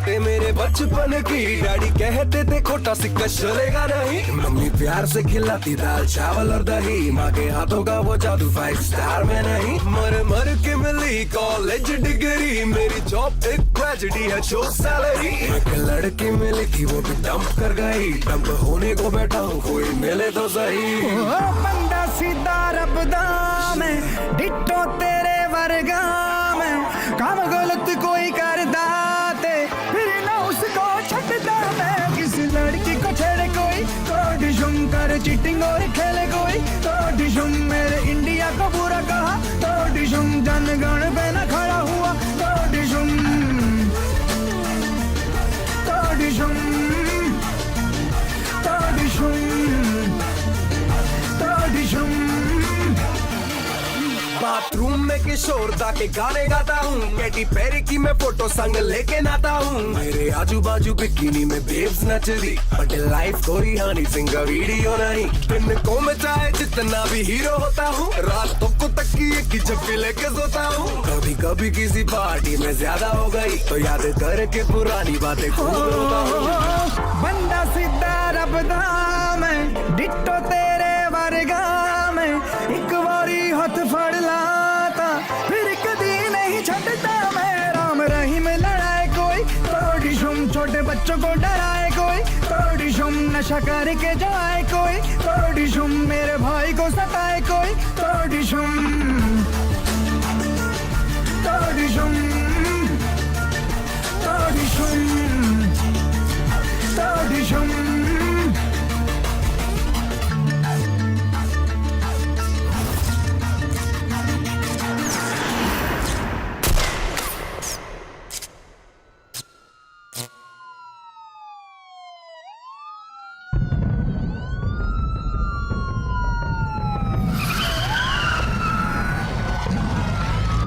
बातें मेरे बचपन की। डैडी कहते थे खोटा सिक्का चलेगा नहीं। मम्मी प्यार से खिलाती दाल चावल और दही। माँ के हाथों का वो जादू 5 स्टार में नहीं। मर मर के मिली कॉलेज डिग्री। मेरी जॉब एक ट्रेजेडी है, जो सैलरी। एक लड़की मिली थी वो भी डंप कर गई। डंप होने को बैठा हूँ, कोई मिले तो सही। बंदा सीधा रबदा में, डिट्टो तेरे वर्गा में। काम गलत कोई करदा ते फिर ना उसको छटदा मैं। किसी लड़की को छेड़े कोई तो डिशुम कर चीटिंग और खेले कोई तो डिशुम। मेरे इंडिया को बुरा कहा तो डिशुम। जनगण पे न खड़ा हुआ तो डिशुम, तो डिशुम, तो डिशुम, तो डिशुम। बाथरूम में किशोर दा के गाने गाता हूँ। कैटी पेरी की मैं फोटो संग लेके नाता हूँ। मेरे आजू बाजू बिकिनी में बेब्स नच रही। बट लाइफ कोई हनी सिंह का वीडियो नहीं। दिन को मैं चाहे जितना भी हीरो होता हूँ। रातों को तकिए की झप्पी लेके सोता हूँ। कभी कभी किसी पार्टी में ज्यादा हो गई तो याद करके पुरानी बातें खूब रोता हूँ। बंदा सीधा रबदा में, डिट्टो तेरे वर्गा में। एक बारी हाथ फड़ लाता फिर कभी नहीं छटता मैं। राम रहीम लड़ाए कोई तो डिशुम। छोटे बच्चों को डराए कोई तो डिशुम। नशा करके जाए कोई तो डिशुम। मेरे भाई को सताए कोई तो डिशुम, तो डिशुम, तो डिशुम, तो डिशुम।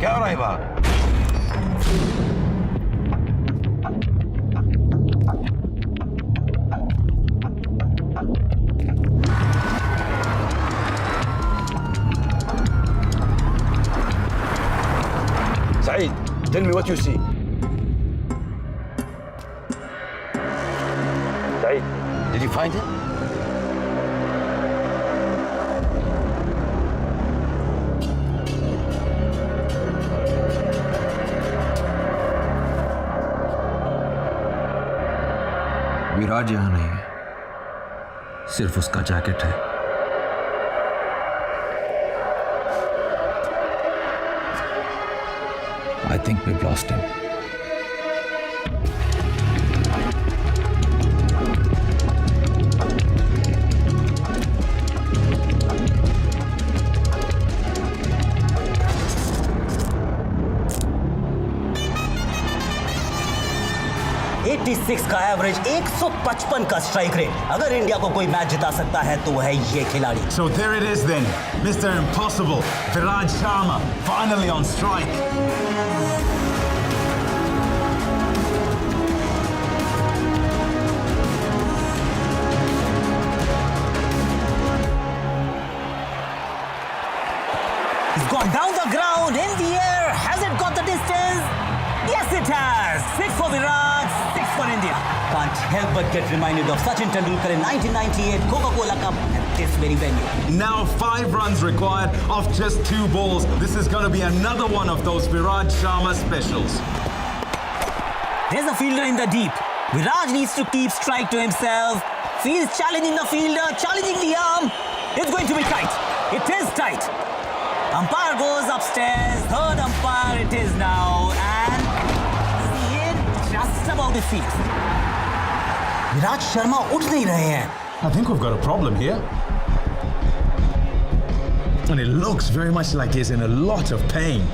क्या हो रहा है वहाँ؟ Saeed, tell me what you see. Saeed, did you find it? विराज यहाँ नहीं है, सिर्फ उसका जैकेट है। I think we've lost him. का एवरेज, 155 का स्ट्राइक रेट। अगर इंडिया को कोई मैच जिता सकता है तो वह है ये खिलाड़ी। So there it is then, Mr. Impossible, Viraj Sharma, finally on strike. He's gone down the ground, in the air. Has it got the distance? Yes, it has. 6 for Viraj, 6 for India. Can't help but get reminded of Sachin Tendulkar in 1998 Coca-Cola Cup at this very venue. Now 5 runs required off just 2 balls. This is going to be another one of those Viraj Sharma specials. There's a fielder in the deep. Viraj needs to keep strike to himself. Feels challenging the fielder, challenging the arm. It's going to be tight. It is tight. Umpire goes upstairs. Third umpire it is now. And see it just about his feet. विराज शर्मा उठ नहीं रहे हैं. I think we've got a problem here. And it looks very much like he's in a lot of pain.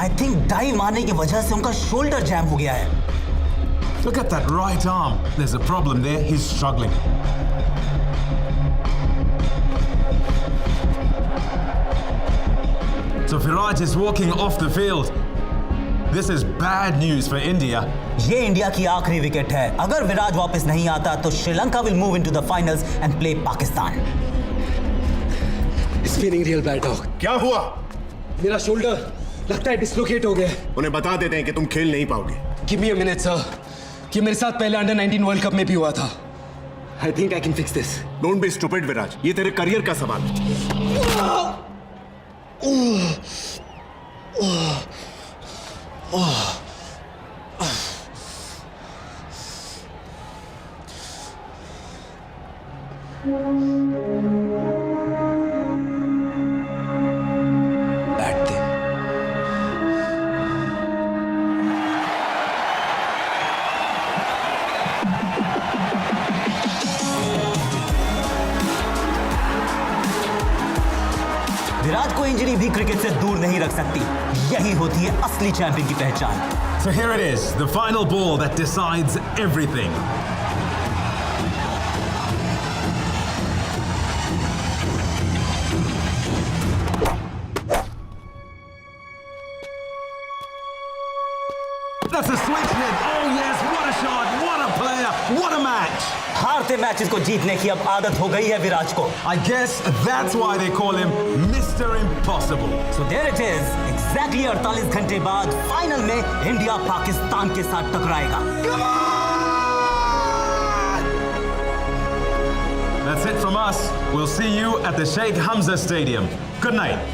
I think dive मारने की वजह से उनका shoulder jam हो गया है. Look at that right arm. There's a problem there. He's struggling. So Viraj is walking off the field. This is bad news for India. ये India की आखिरी विकेट है. अगर विराज वापस नहीं आता तो Sri Lanka will move into the finals and play Pakistan. It's feeling real bad, dog. क्या हुआ? मेरा शोल्डर लगता है डिसलोकेट हो गए। उन्हें बता देते हैं कि तुम खेल नहीं पाओगे। Give me a minute sir, ये मेरे साथ पहले अंडर 19 वर्ल्ड कप में भी हुआ था। I think I can fix this. Don't be stupid Viraj, ये तेरे करियर का सवाल है। बैठ दे। विराट को इंजरी भी क्रिकेट से दूर नहीं रख सकती। यही होती है असली चैंपियन की पहचान। So here it is, the final ball that decides everything. That's a switch hit. Oh yes, what a shot, what a player, what a match. हारते मैचेस को जीतने की अब आदत हो गई है विराट को। I guess that's why they call him Mr. Impossible. So there it is. Exactly 48 घंटे बाद फाइनल में इंडिया पाकिस्तान के साथ टकराएगा। That's it from us. We'll see you at the Sheikh Hamza Stadium. Good night.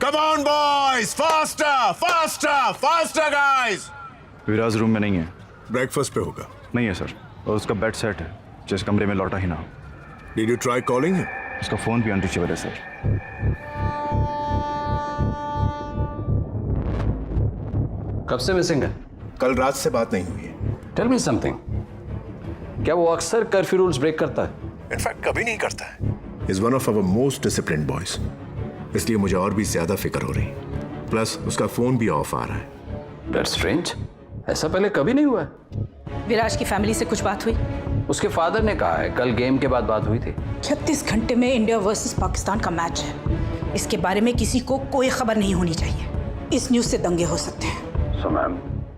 Come on boys, faster, faster, faster guys. Viraj room में नहीं है। Breakfast पे होगा। नहीं है सर, और उसका बेड सेट है जिस कमरे में लौटा ही ना हो। Did you try calling him? उसका फोन भी अनरीचेबल है सर। कब से मिसिंग है? कल रात से बात नहीं हुई है। टेल मी समथिंग, क्या वो अक्सर कर्फ्यू रूल्स ब्रेक करता है? इनफैक्ट कभी नहीं करता है। He's one of our most disciplined boys. इसलिए मुझे और भी ज्यादा फिक्र हो रही। प्लस उसका फोन भी ऑफ आ रहा है। That's strange. ऐसा पहले कभी नहीं हुआ है। विराज की फैमिली से कुछ बात हुई? उसके फादर ने कहा है कल गेम के बाद बात हुई थी। 36 घंटे में इंडिया वर्सेस पाकिस्तान का मैच है। इसके बारे में किसी को कोई खबर नहीं होनी चाहिए। इस न्यूज़ से दंगे हो सकते हैं। So ma'am,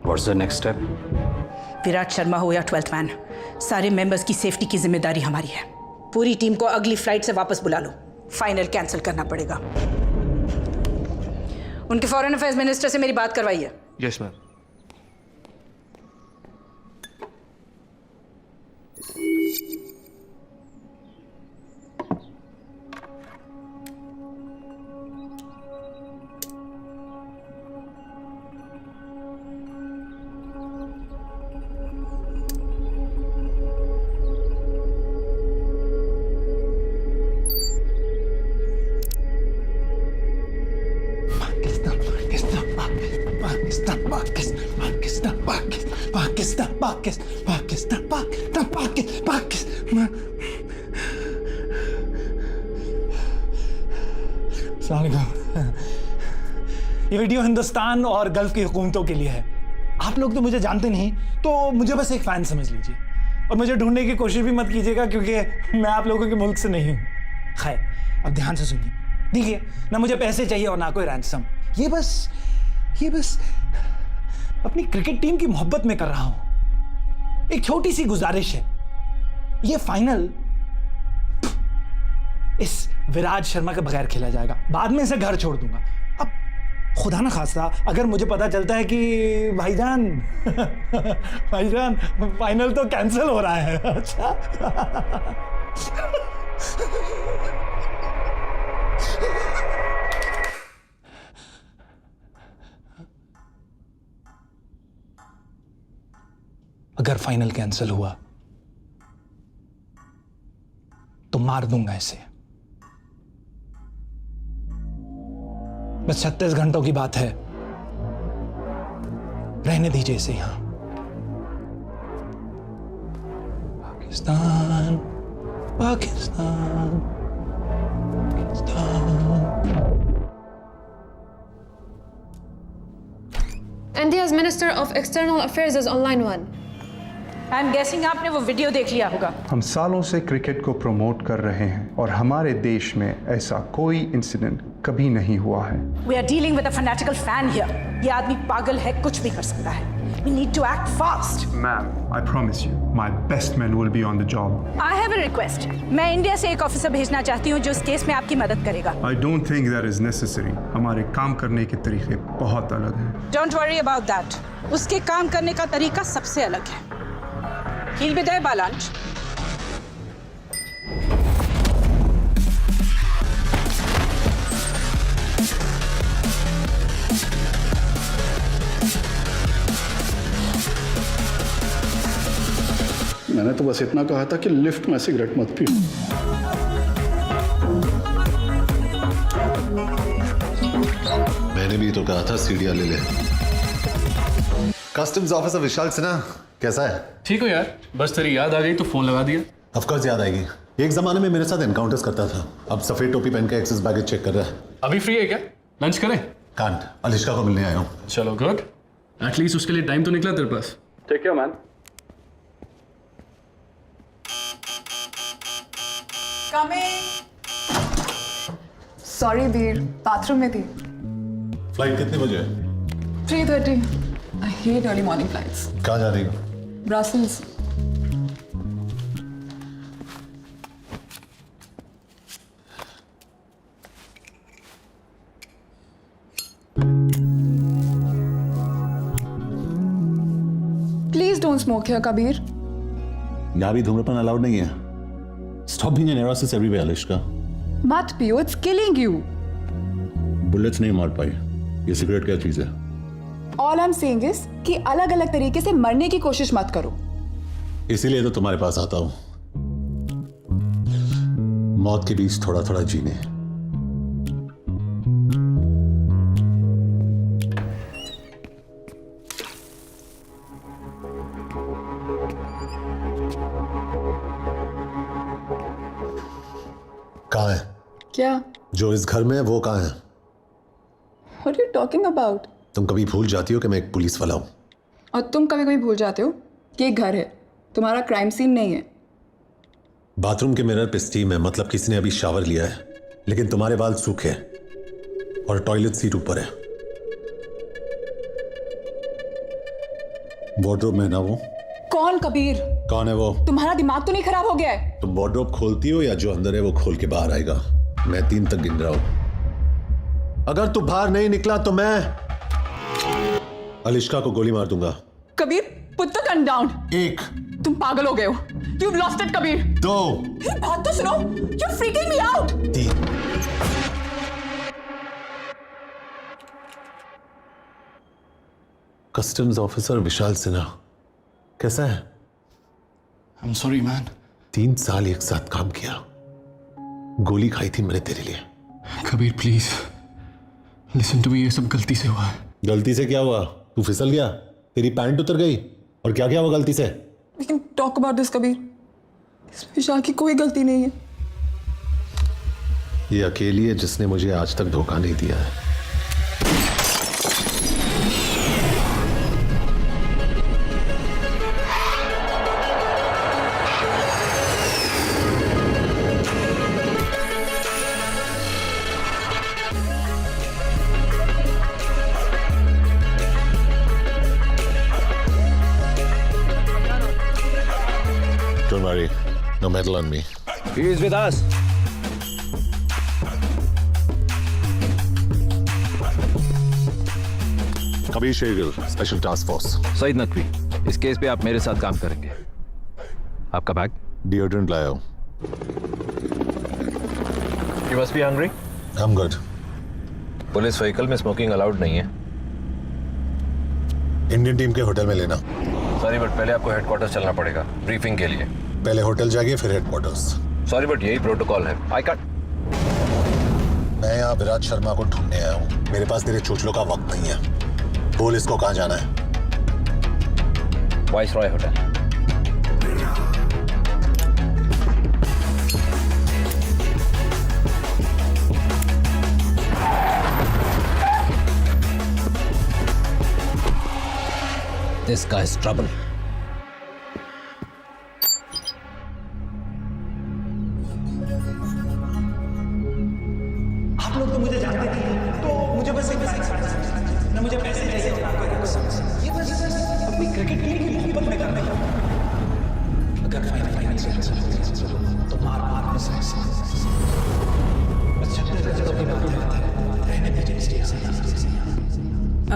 what's the next step? Virat Sharma हो या 12th मैन, सारे मेंबर्स की सेफ्टी की जिम्मेदारी हमारी है। पूरी टीम को अगली फ्लाइट से वापस बुला लो। फाइनल कैंसिल करना पड़ेगा। उनके फॉरेन अफेयर्स मिनिस्टर से मेरी बात करवाइए। Yes ma'am. ये वीडियो हिंदुस्तान और गल्फ की हुकूमतों के लिए है। आप लोग तो मुझे जानते नहीं, तो मुझे बस एक फैन समझ लीजिए और मुझे ढूंढने की कोशिश भी मत कीजिएगा क्योंकि मैं आप लोगों के मुल्क से नहीं हूं। खैर, अब ध्यान से सुनिए। देखिए, ना मुझे पैसे चाहिए और ना कोई रैंसम। ये बस अपनी क्रिकेट टीम की मोहब्बत में कर रहा हूं। एक छोटी सी गुजारिश है, ये फाइनल इस विराट शर्मा के बगैर खेला जाएगा। बाद में इसे घर छोड़ दूंगा। अब खुदा ना खास्ता अगर मुझे पता चलता है कि भाईजान फाइनल तो कैंसिल हो रहा है। अच्छा अगर फाइनल कैंसिल हुआ तो मार दूंगा इसे। बस 36 घंटों की बात है, रहने दीजिए इसे यहां। Pakistan Pakistan Pakistan. India's Minister of External Affairs is on line 1. I am guessing आपने वो वीडियो देख लिया होगा। हम सालों से क्रिकेट को प्रमोट कर रहे हैं और हमारे देश में ऐसा कोई इंसिडेंट कभी नहीं हुआ है। We are dealing with a fanatical fan here. ये आदमी पागल है, कुछ भी कर सकता है। We need to act fast. Ma'am, I promise you my best man will be on the job. I have a request. मैं इंडिया से एक ऑफिसर भेजना चाहती हूँ जो इस केस में आपकी मदद करेगा। I don't think that is necessary. हमारे काम करने के तरीके बहुत अलग हैं। Don't worry about that. उसके काम करने का तरीका सबसे अलग है। He'll be there by lunch. मैंने तो बस इतना कहा था कि लिफ्ट में सिगरेट मत पियो। मैंने भी तो कहा था सीढ़ियां ले ले। कस्टम्स ऑफिसर विशाल सिन्हा कैसा है? ठीक हो यार, बस तेरी याद आ गई तो फोन लगा दिया। ऑफ कोर्स याद आएगी। एक जमाने में मेरे साथ एनकाउंटर्स करता था, अब सफेद टोपी पहन के एक्सेस बैगेज चेक कर रहा है। अभी फ्री है क्या? लंच करें? कांट, अलिश्का को मिलने आया हूँ। चलो गुड, एटलीस्ट उसके लिए टाइम तो निकला तेरे पास। Take care man. Sorry Veer, bathroom में थी। फ्लाइट कितने बजे है? 3:30। I hate early morning flights. कहाँ जा रही हो? Brussels. Please don't smoke here Kabir. यहाँ भी धूम्रपान अलाउड नहीं है। स्टॉप बीइंग एन एरोसिस एवरीवेयर अलिश्का। मत पियो, इट्स किलिंग यू। बुलेट्स नहीं मार पाई। ये सिगरेट क्या चीज है? All I am saying is कि अलग अलग तरीके से मरने की कोशिश मत करो। इसीलिए तो तुम्हारे पास आता हूं, मौत के बीच थोड़ा थोड़ा जीने। कहाँ है? क्या? जो इस घर में है वो कहाँ है? What are you talking about? तुम कभी भूल जाती हो कि मैं एक पुलिस वाला हूं। और तुम कभी कभी भूल जाते हो कि एक घर है, तुम्हारा क्राइम सीन नहीं है। बाथरूम के मिरर पे स्टीम है, मतलब किसी ने अभी शावर लिया है, लेकिन तुम्हारे बाल सूखे हैं और टॉयलेट सीट ऊपर है। वार्डरोब में ना वो। कौन कबीर? कौन है वो? तुम्हारा दिमाग तो नहीं खराब हो गया है? तुम वार्डरोब खोलती हो या जो अंदर है वो खोल के बाहर आएगा? मैं 3 तक गिन रहा हूं। अगर तू बाहर नहीं निकला तो मैं अलिश्का को गोली मार दूंगा। Kabir, put the gun down. 1। तुम पागल हो गए हो। You've lost it, Kabir. 2। बात तो सुनो। You're freaking me out। 3। Customs officer Vishal Sinha कैसा है? I'm sorry man। 3 साल एक साथ काम किया, गोली खाई थी मैंने तेरे लिए। Kabir please listen to me, ये सब गलती से हुआ है। गलती से क्या हुआ? तू फिसल गया, तेरी पैंट उतर गई, और क्या क्या हुआ गलती से? We can talk about this, Kabir. इसमें विशाल की कोई गलती नहीं है। ये अकेली है जिसने मुझे आज तक धोखा नहीं दिया है। Don't worry, no medal on me. He is with us. Kabir Shergill, special task force. Saeed Naqvi, इस केस पे आप मेरे साथ काम करेंगे। आपका बैग? डिओड्रेंट लाया हूं। You must be hungry? I'm good. Police vehicle में स्मोकिंग अलाउड नहीं है। इंडियन टीम के होटल में लेना। सॉरी बट पहले आपको हेडक्वार्टर्स चलना पड़ेगा ब्रीफिंग के लिए। पहले होटल जाइए फिर हेडक्वार्टर्स। सॉरी बट यही प्रोटोकॉल है। I can't. मैं यहाँ विराट शर्मा को ढूंढने आया हूँ। मेरे पास तेरे चोचलों का वक्त नहीं है। बोल इसको कहाँ जाना है? Viceroy hotel. This guy's trouble. बस एक ना मुझे पैसे चाहिए ये बस अपनी क्रिकेट के लिए मोहब्बत में करना है। अगर फाइनल तो मार में से बस 36 रजत अपनी बातों में रहने दीजिए।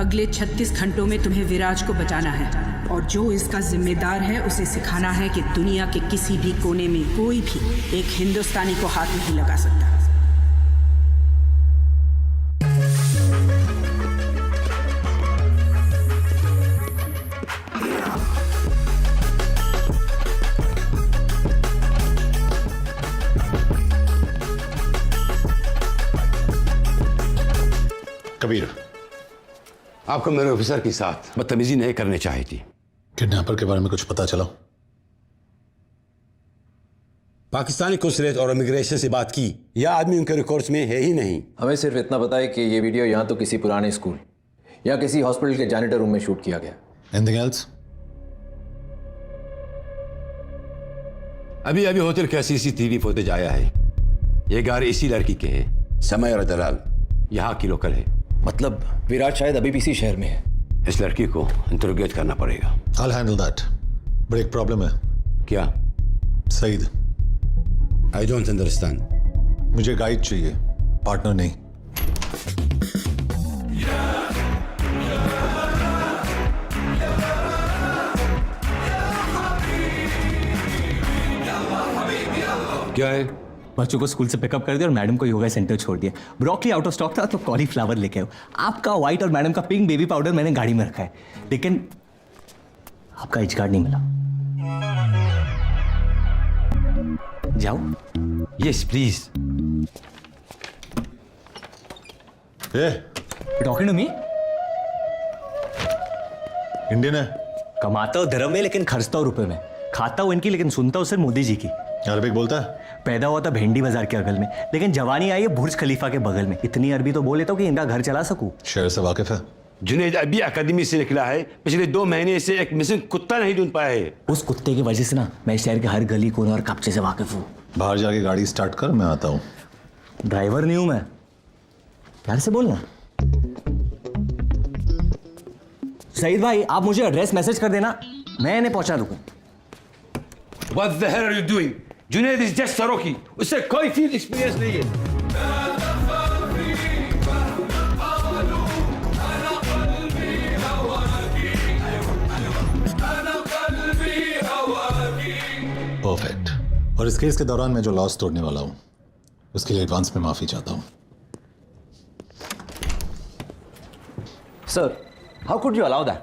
अगले 36 घंटों में तुम्हें विराज को बचाना है और जो इसका जिम्मेदार है उसे सिखाना है कि दुनिया के किसी भी कोने में कोई भी एक हिंदुस्तानी को हाथ नहीं लगा सकता। कबीर, आपको मेरे ऑफिसर के साथ बदतमीजी नहीं करनी चाहिए थी। किडनैपर के बारे में कुछ पता चला? पाकिस्तानी कुसरेत और इमिग्रेशन से बात की, यह आदमी उनके रिकॉर्ड्स में है ही नहीं। हमें सिर्फ इतना पता है कि ये वीडियो यहाँ तो किसी पुराने स्कूल या किसी हॉस्पिटल के जैनिटर रूम में शूट किया गया। Anything else? अभी अभी होटल का CCTV फुटेज आया है। ये गाड़ी इसी लड़की के है, समय और दलाल यहाँ की लोकल है। मतलब विराट शायद अभी भी इसी शहर में है। इस लड़की को इंटरोगेट करना पड़ेगा। I'll handle that. बट एक प्रॉब्लम है। क्या? Saeed, I don't understand. मुझे गाइड चाहिए, पार्टनर नहीं। क्या है? बच्चों को स्कूल से पिकअप कर दिया और मैडम को योगा सेंटर छोड़ दिया। ब्रोकली आउट ऑफ स्टॉक था तो कॉलीफ्लावर लेके आओ। आपका व्हाइट और मैडम का पिंक बेबी पाउडर मैंने गाड़ी में रखा है, लेकिन आपका एच कार्ड नहीं मिला। जाओ। Yes please. Talking to me? Indian है। कमाता हूँ धर्म में लेकिन खर्चता हूँ रुपए में। खाता हूँ इनकी लेकिन सुनता हूँ सिर्फ मोदी जी की। अरबिक बोलता है? पैदा हुआ था भेंडी बाजार के अगल में, लेकिन जवानी आई है बुर्ज खलीफा के बगल में। इतनी अरबी तो बोल लेता हूँ कि इनका घर चला सकूं। शहर से वाकिफ है? जुनेद अभी अकादमी से निकला है, पिछले 2 महीने से एक मिसिंग कुत्ता नहीं ढूंढ पाया है। उस कुत्ते की वजह से ना मैं शहर के हर गली कोने और कब्जे से वाकिफ हूँ। बाहर जाके गाड़ी स्टार्ट कर, मैं आता हूँ। ड्राइवर नहीं हूं मैं, प्यार से बोलना। सईद भाई, आप मुझे एड्रेस मैसेज कर देना, मैं इन्हें पहुंचा दूंगा। What the hell are you doing? Junaid is just सरोकी, उससे कोई फील्ड एक्सपीरियंस नहीं है। परफेक्ट। और इस केस के दौरान मैं जो लॉस तोड़ने वाला हूँ उसके लिए एडवांस में माफी चाहता हूँ। Sir, how could you allow that?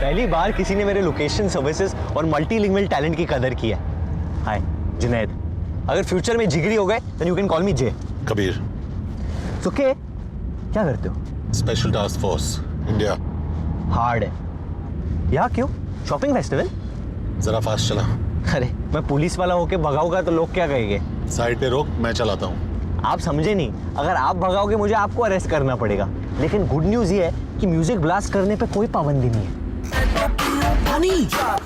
पहली बार किसी ने मेरे लोकेशन सर्विसेज और मल्टीलिंगुअल टैलेंट की कदर की है। हाय जुनैद, अगर फ्यूचर में जिगरी हो गए then you can call me J. Kabir. Okay, क्या करते हो? Special task force India. Hard है यहाँ क्यों? Shopping festival? जरा फास्ट चला। अरे मैं पुलिस वाला होके भगाऊंगा तो लोग क्या कहेंगे? साइड पे रोक, मैं चलाता हूँ। आप समझे नहीं, अगर आप भगाओगे मुझे आपको अरेस्ट करना पड़ेगा। लेकिन गुड न्यूज ये है कि म्यूजिक ब्लास्ट करने पे कोई पाबंदी नहीं है।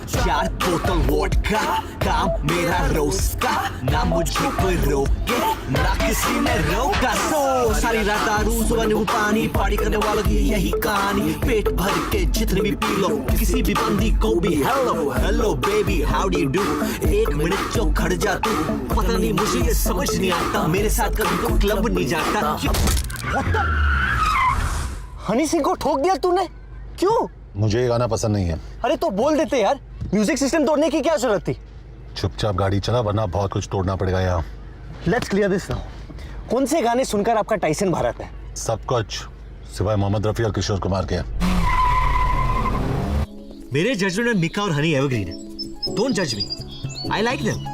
4 बोतल वोडका, काम मेरा रोज का, ना मुझे कोई रोके ना किसी ने रोका। सो सारी रात दारू, सुबह नींबू पानी, पार्टी करने वालों की यही कहानी। पेट भर के जितने भी पी लो, किसी भी बंदी को भी hello hello baby how do you do. 1 minute जो खड़ जा तू, पता नहीं मुझे ये समझ नहीं आता, मेरे साथ कभी तो क्लब नहीं जाता। हनी सिंह को ठोक दिया तूने, क्यों? मुझे ये गाना पसंद नहीं है। अरे तो बोल देते यार, म्यूजिक सिस्टम तोड़ने की क्या जरूरत थी? चुपचाप गाड़ी चला वरना बहुत कुछ तोड़ना पड़ेगा यहाँ। Let's clear this now. कौन से गाने सुनकर आपका टाइसन भारत है? सब कुछ, सिवाय मोहम्मद रफी और किशोर कुमार के। मेरे जजमेंट में मिका और हनी एवरग्रीन है। डोंट जज me, I like them.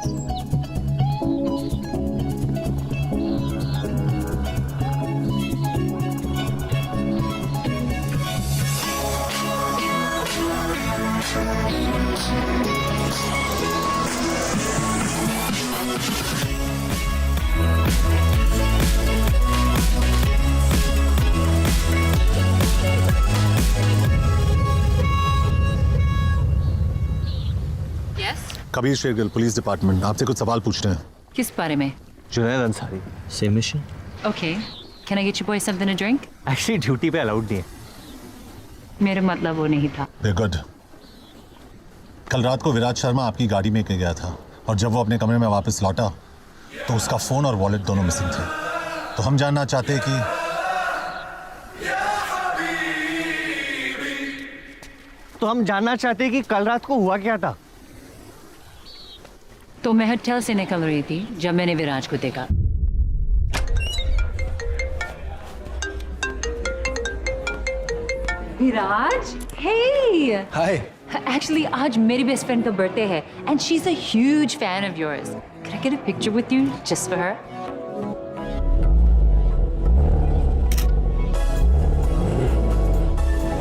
Kabir Shergill, police department, आपसे कुछ सवाल पूछने हैं। किस बारे में? Junaid Ansari, same mission. Okay, can I get you boys something to drink? Actually duty पे अलाउड नहीं है। मेरा मतलब वो नहीं था। Very good. कल रात को विराज शर्मा आपकी गाड़ी में गया था और जब वो अपने कमरे में वापस लौटा तो उसका फोन और वॉलेट दोनों मिसिंग थे। तो हम जानना चाहते हैं कि कल रात को हुआ क्या था। तो मैं होटल से निकल रही थी जब मैंने विराज को देखा। विराज, हे हाय। एक्चुअली आज मेरी बेस्ट फ्रेंड का बर्थडे है and she is a huge fan of yours. Can I get a picture with you just for her?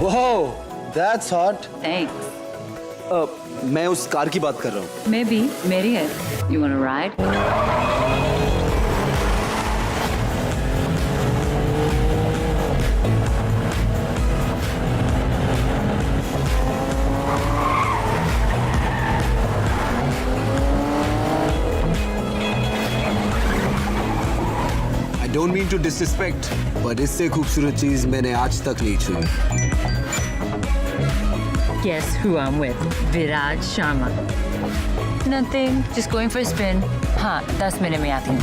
Wow, that's hot. Thanks. मैं उस कार की बात कर रहा हूँ। मैं भी, मेरी है। You want to ride? Don't mean to disrespect, पर इससे खूबसूरत चीज मैंने आज तक नहीं छुई। Guess who I'm with? Viraj Sharma. Nothing. Just going for a spin. हाँ, 10 मिनट में आती हूँ।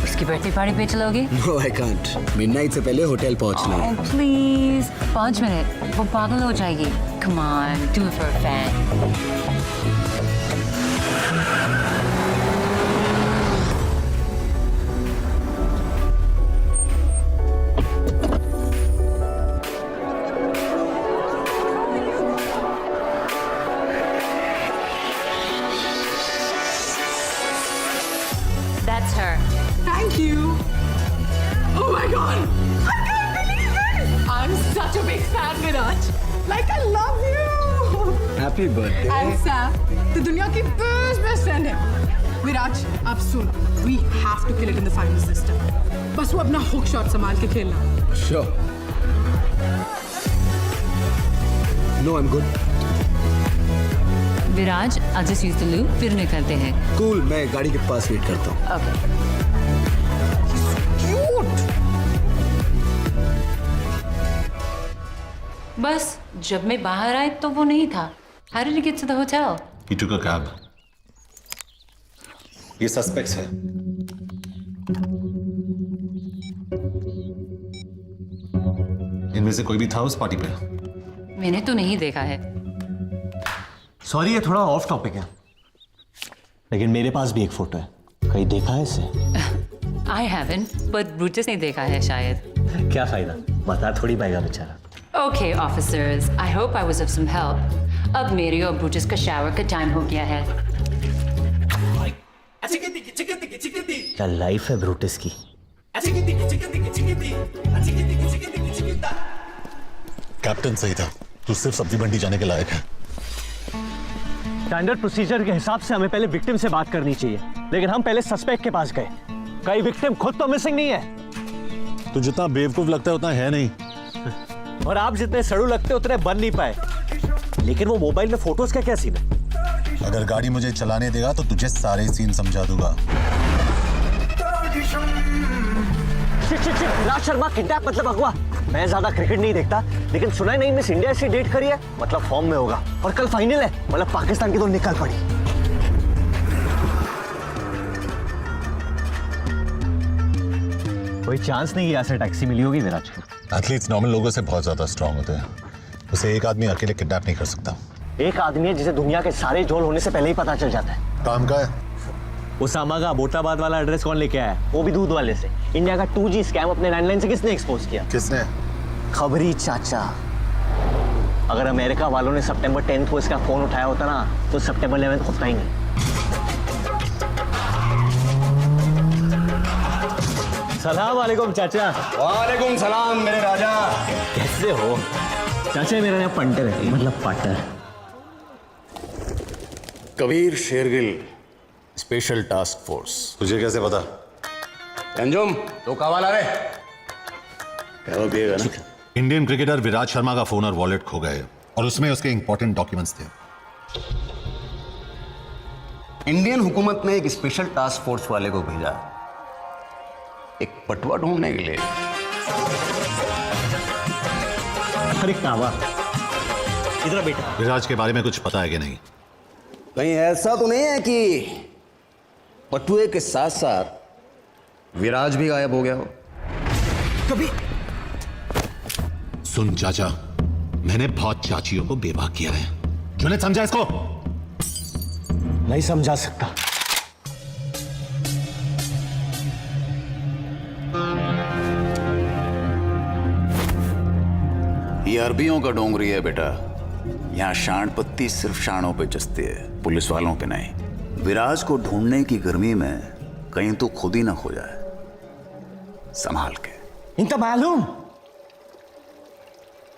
उसकी बर्थडे पार्टी पे चलोगे? No, I can't. मिडनाइट से पहले होटल पहुंचना है। Oh, please. 5 मिनट। वो पागल हो जाएगी। Come on, do it for a fan. That's her. Thank you. Oh my god. I can't believe it. I'm such a big fan, Viraj. Like I love you. Happy birthday. And Sam, the दुनिया की best friend है. Viraj, अब सुन. We have to kill it in the finals this time. बस वो अपना hook shot संभाल के खेलना. Sure. No, I'm good. Viraj, I'll just use the loop, फिर निकलते हैं। Cool, मैं गाड़ी के पास वेट करता हूँ। Okay. Cute. बस जब मैं बाहर आई तो वो नहीं था। How did you get to the hotel? he took a cab. ये सस्पेक्ट्स है। इनमें से कोई भी था उस पार्टी पे? मैंने तो नहीं देखा है। सॉरी, ये थोड़ा ऑफ टॉपिक है, लेकिन मेरे पास भी एक फोटो है। कहीं देखा है इसे? I haven't, but Brutus ने देखा है शायद। क्या फायदा, बता थोड़ी पाएगा बेचारा। Okay, officers, I hope I was of some help. अब मेरी और Brutus का शावर का टाइम हो गया है। क्या लाइफ है ब्रूटस की। कैप्टन सही था, तू सिर्फ सब्जी मंडी जाने के लायक है। स्टैंडर्ड प्रोसीजर के हिसाब से हमें पहले विक्टिम से बात करनी चाहिए, लेकिन हम पहले सस्पेक्ट के पास गए। कई विक्टिम खुद तो मिसिंग नहीं है। तू जितना बेवकूफ लगता है उतना है नहीं, और आप जितने सड़ू लगते उतने बन नहीं पाए। लेकिन वो मोबाइल में फोटोज का क्या सीन है? अगर गाड़ी मुझे चलाने देगा तो तुझे सारे सीन समझा दूंगा। विराज शर्मा किडनैप मतलब अगवा। मैं ज्यादा क्रिकेट नहीं देखता, लेकिन सुना ही नहीं मिस इंडिया से डेट करी है, मतलब फॉर्म में होगा। और कल फाइनल है, मतलब पाकिस्तान की तो निकल पड़ी। कोई चांस नहीं यहाँ से टैक्सी मिली होगी विराज को। एथलीट्स नॉर्मल लोगों से बहुत ज्यादा स्ट्रांग होते हैं, उसे एक आदमी अकेले किडनैप नहीं कर सकता। एक आदमी है जिसे दुनिया के सारे झोल होने से पहले ही पता चल जाता है। काम का है। उसामा का अबोटाबाद वाला एड्रेस कौन लेके आया? वो भी दूध वाले से। इंडिया का 2G स्कैम अपने लैंडलाइन से किसने एक्सपोज किया? किसने? खबरी चाचा। अगर अमेरिका वालों ने सितंबर 10 को इसका फोन उठाया होता ना, तो सितंबर 11 होता ही नहीं। सलाम वालेकुम चाचा। वालेकुम सलाम मेरे राजा। कैसे हो चाचा? मेरा नाम पंटर है, मतलब पाटर। Kabir Shergill, special task force. तुझे कैसे पता? अंजुम तो कवाला रे क्या वो पिएगा ना? इंडियन क्रिकेटर विराज शर्मा का फोन और वॉलेट खो गए और उसमें उसके इंपॉर्टेंट डॉक्यूमेंट्स थे। इंडियन हुकूमत ने एक स्पेशल टास्क फोर्स वाले को भेजा एक पटवा ढूंढने के लिए। अरे कावा, इधर बेटा। विराज के बारे में कुछ पता है कि नहीं? कहीं ऐसा तो नहीं है कि पटुए के साथ साथ विराज भी गायब हो गया हो? कभी सुन चाचा, मैंने बहुत चाचियों को बेवा किया है। क्यों नहीं समझा इसको? नहीं समझा सकता। ये अरबियों का डोंगरी है बेटा। यहां शांड पत्ती सिर्फ शाणों पे जचती है, पुलिस वालों पे नहीं। विराज को ढूंढने की गर्मी में कहीं तो खुद ही ना खो जाए। संभाल के। इनका मालूम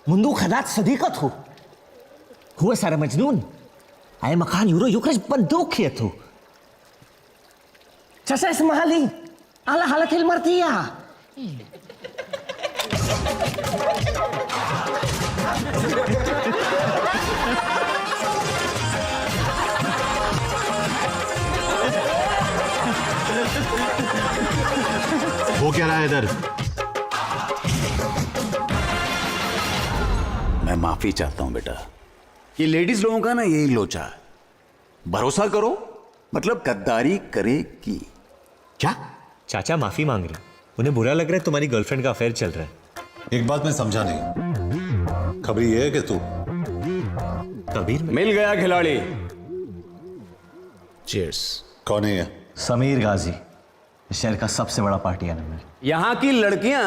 मुंदू खदात सदीकत हो हुए सारे मजनून आए मकान यूरो युकज बंदूक किए तो चसा इस महाली आला हालत हिल मरतिया। वो क्या रहा है इधर? मैं माफी चाहता हूं बेटा। ये लेडीज लोगों का ना यही लोचा है। भरोसा करो मतलब गद्दारी करेगी। क्या? चाचा माफी मांग रहे, उन्हें बुरा लग रहा है तुम्हारी गर्लफ्रेंड का अफेयर चल रहा है। एक बात मैं समझा नहीं, खबर ये है कि तू कबीर मिल गया खिलाड़ी। चीयर्स। कौन है ये? समीर गाजी, शहर का सबसे बड़ा पार्टी एनिमल। यहां की लड़कियां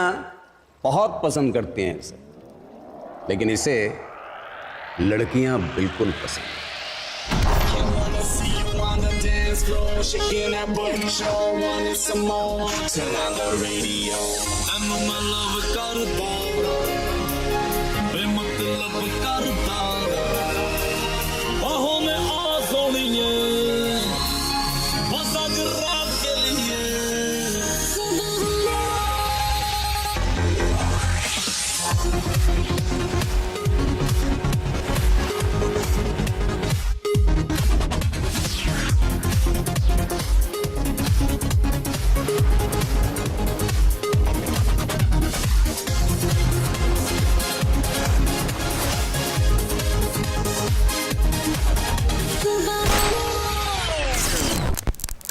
बहुत पसंद करती हैं इसे, लेकिन इसे लड़कियां बिल्कुल पसंद।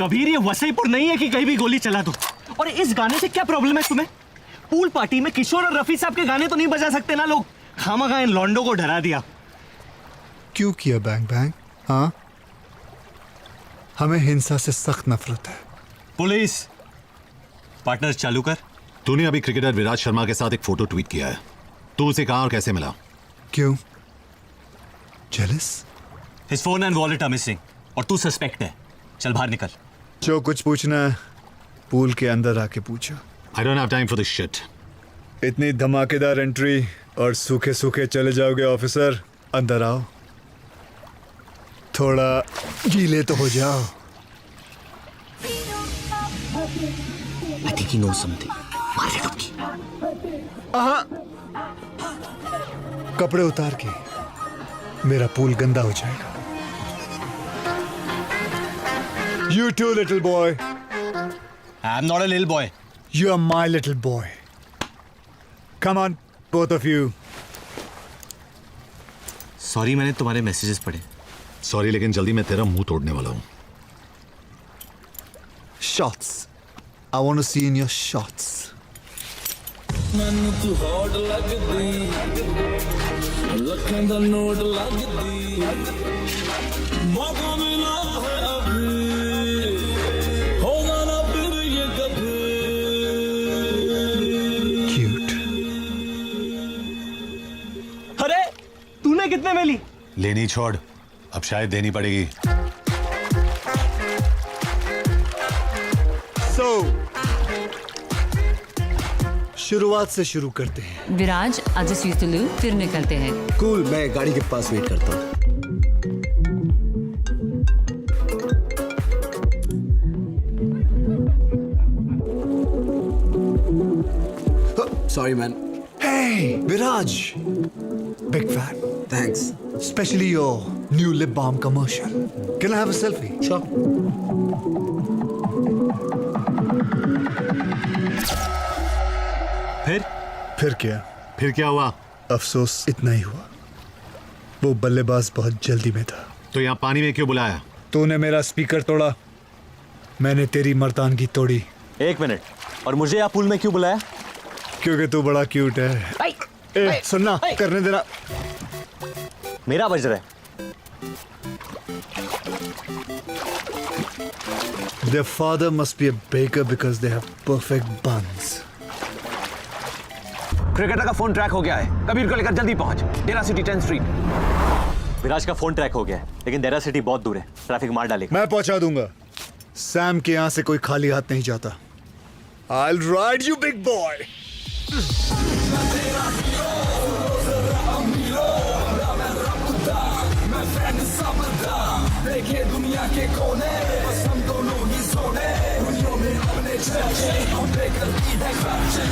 कबीर ये वसईपुर नहीं है कि कहीं भी गोली चला दो। और इस गाने से क्या प्रॉब्लम है तुम्हें? पूल पार्टी में किशोर और रफी साहब के गाने तो नहीं बजा सकते ना लोग? खामखा इन लॉन्डो को डरा दिया। क्यों किया बैंग बैंग? हाँ, हमें हिंसा से सख्त नफरत है। पुलिस पार्टनर चालू कर। तूने अभी क्रिकेटर विराज शर्मा के साथ एक फोटो ट्वीट किया है। तू उसे कहां और कैसे मिला? क्यों? Jealous? His phone and wallet are missing और तू सस्पेक्ट है। चल बाहर निकल। जो कुछ पूछना है पूल के अंदर आके पूछो। I don't have time for this shit. इतनी धमाकेदार एंट्री और सूखे सूखे चले जाओगे ऑफिसर? अंदर आओ, थोड़ा गीले तो हो जाओ। I think he knows something. मार दे डुबकी। कपड़े उतार के, मेरा पूल गंदा हो जाएगा। You too, little boy. I'm not a little boy. You are my little boy. Come on, both of you. Sorry, मैंने तुम्हारे मैसेजेस पढ़े। सॉरी, लेकिन जल्दी मैं तेरा मुंह तोड़ने वाला हूं। Shots. I want to see in your shots. ਮੈਨੂੰ ਤੂੰ ਹੌਟ ਲੱਗਦੀ, ਲੱਖਾਂ ਦਾ ਨੋਟ ਲੱਗਦੀ, ਮੌਕਾ ਮਿਲਾ ਹੈ ਅਭੀ, ਹੋਗਾ ਨਾ ਫਿਰ ਇਹ ਕਭੀ। Cute. अरे तूने कितने में ली? लेनी छोड़, अब शायद देनी पड़ेगी। So, शुरुआत से शुरू करते हैं। विराज आज स्वीतलू फिर निकलते हैं। कूल, मैं गाड़ी के पास वेट करता हूँ। Sorry, man. Hey, Viraj. Big fan. Thanks. Especially your New lip balm commercial. Can I have a selfie? Sure. फिर क्या हुआ? अफसोस इतना ही हुआ, वो बल्लेबाज बहुत जल्दी में था। तो यहाँ पानी में क्यों बुलाया? तूने मेरा स्पीकर तोड़ा, मैंने तेरी मर्दानगी तोड़ी। एक मिनट, और मुझे यहाँ पूल में क्यों बुलाया? क्योंकि तू बड़ा क्यूट है। ए, सुनना, करने देना। मेरा बज रहा है। Their father must be a baker because they have perfect buns. Cricketer का फोन ट्रैक हो गया है, कबीर को लेकर जल्दी पहुंच, डेरा सिटी 10 स्ट्रीट। विराज का फोन ट्रैक हो गया है, लेकिन डेरा सिटी बहुत दूर है, ट्रैफिक मार डालेगा। मैं पहुंचा दूंगा। सैम के यहाँ से कोई खाली हाथ नहीं जाता। I'll ride you, big boy. देखे दुनिया के कोने, बस हम दोनों ही सोने, दुनिया में अपने चर्चे, हम पे करती है खर्चे।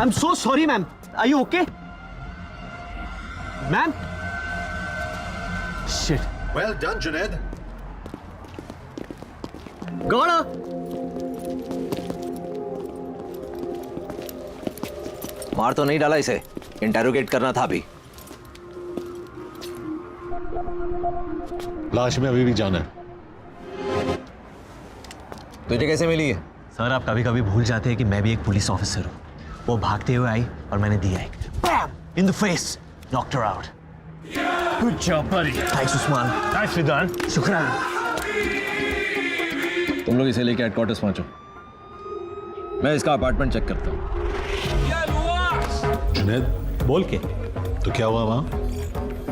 I'm so sorry, ma'am. Are you okay? Ma'am? Shit. Well done, Junaid. Gona! मार तो नहीं डाला इसे, इंटेरोगेट करना था अभी। लाश में अभी भी जाना है। तुझे कैसे मिली है? सर, आप कभी कभी भूल जाते हैं कि मैं भी एक पुलिस ऑफिसर हूँ। वो भागते हुए आई और मैंने दिया एक bam in the face, knocked her out. Good job buddy. Thanks Usman. Nice done. शुक्रिया। तुम लोग इसे लेके हेडक्वार्टर्स पहुंचो, मैं इसका अपार्टमेंट चेक करता हूँ। जुनैद, बोल के तो क्या हुआ वहाँ?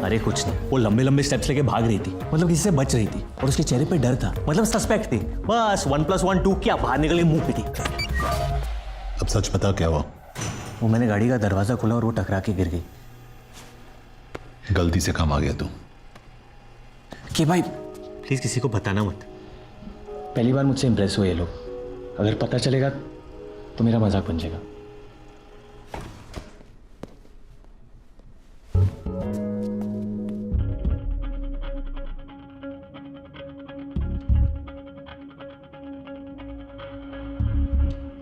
अरे कुछ नहीं, वो लंबे लंबे स्टेप्स लेके भाग रही थी, मतलब किसी से बच रही थी, और उसके चेहरे पे डर था, मतलब सस्पेक्ट थी। बस 1 + 1 2 क्या, बाहर निकल के मुंह पिटी। अब सच बता, क्या हुआ? वो मैंने गाड़ी का दरवाजा खोला और वो टकरा के गिर गई। गलती से काम आ गया तू। कि भाई प्लीज किसी को बताना मत। पहली बार मुझसे इंप्रेस हुए ये लोग, अगर पता चलेगा तो मेरा मजाक बन जाएगा।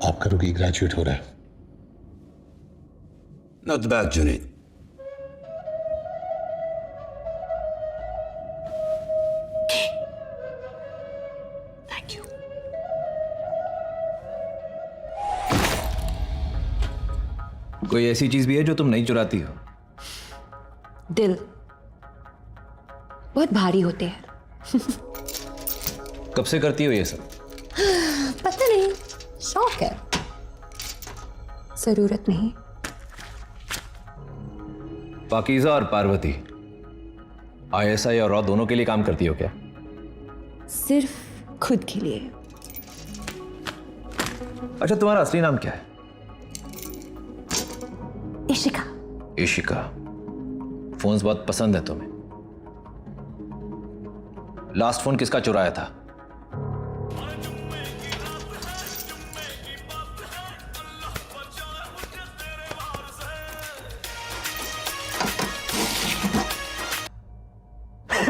आपका रुकी ग्रेजुएट हो रहा है। Not bad, Junaid. Thank you. कोई ऐसी चीज भी है जो तुम नहीं चुराती हो? दिल बहुत भारी होते हैं। कब से करती हो ये सब? पता नहीं, शौक है, जरूरत नहीं। पाकीज़ा और पार्वती ISI और रॉ दोनों के लिए काम करती हो क्या? सिर्फ खुद के लिए। अच्छा, तुम्हारा असली नाम क्या है? इशिका। इशिका। फोन्स बहुत पसंद है तुम्हें। लास्ट फोन किसका चुराया था?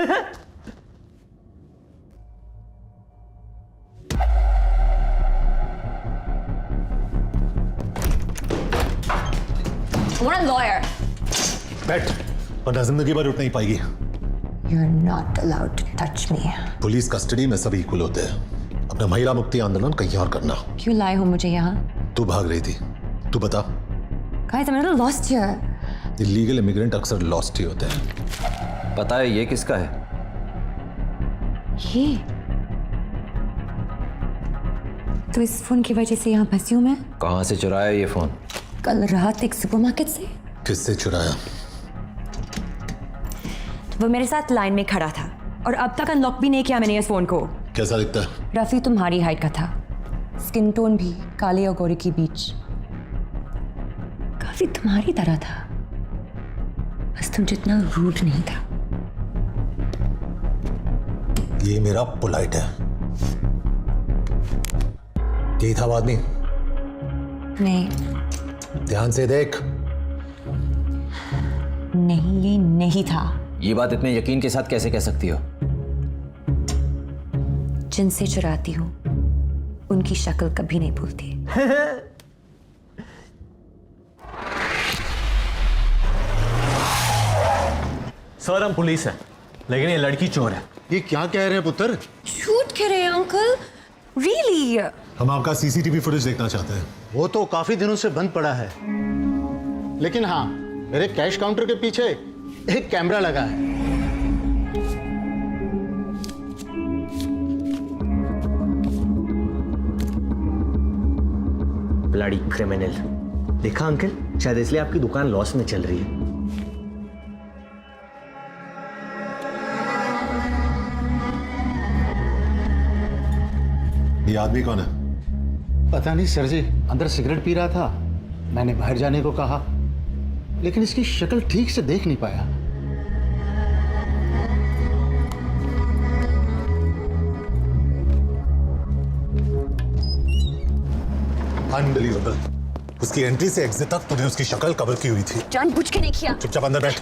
What a lawyer. बैठ, वरना जिंदगी भर उठ नहीं पाएगी। You're not allowed to touch me. Police custody में सभी इक्वल होते हैं। अपना महिला मुक्ति आंदोलन कहीं और करना। क्यों लाए हो मुझे यहाँ? तू भाग रही थी, तू बता। Guys, I'm a little lost here. Illegal immigrant अक्सर लॉस्ट ही होते हैं। पता है ये किसका है? ये तो इस फोन की वजह से यहाँ फंसी हूँ मैं। कहाँ से चुराया ये फोन? कल रात एक सुपरमार्केट से। किससे चुराया? वो मेरे साथ लाइन में खड़ा था और अब तक अनलॉक भी नहीं किया मैंने इस फोन को। कैसा दिखता है? रफी तुम्हारी हाइट का था, स्किन टोन भी काले और गोरे के बीच, काफी तुम्हारी तरह था, बस तुम जितना रूड नहीं था। ये मेरा पोलाइट है। यही था वो आदमी? नहीं। ध्यान से देख। नहीं, ये नहीं था। ये बात इतने यकीन के साथ कैसे कह सकती हो? जिनसे चुराती हूँ उनकी शक्ल कभी नहीं भूलती। सर हम पुलिस है, लेकिन ये लड़की चोर है। ये क्या कह रहे हैं पुत्र? झूठ कह रहे हैं अंकल? रियली? हम आपका सीसीटीवी फुटेज देखना चाहते हैं। वो तो काफी दिनों से बंद पड़ा है, लेकिन हाँ मेरे कैश काउंटर के पीछे एक कैमरा लगा है। Bloody criminal. देखा अंकल, शायद इसलिए आपकी दुकान लॉस में चल रही है। ये आदमी कौन है? पता नहीं सर जी, अंदर सिगरेट पी रहा था, मैंने बाहर जाने को कहा, लेकिन इसकी शक्ल ठीक से देख नहीं पाया। अनबिलीवेबल। उसकी एंट्री से एग्जिट तक तुमने उसकी शक्ल कवर की हुई थी। जानबूझ के नहीं किया। चुपचाप अंदर बैठ।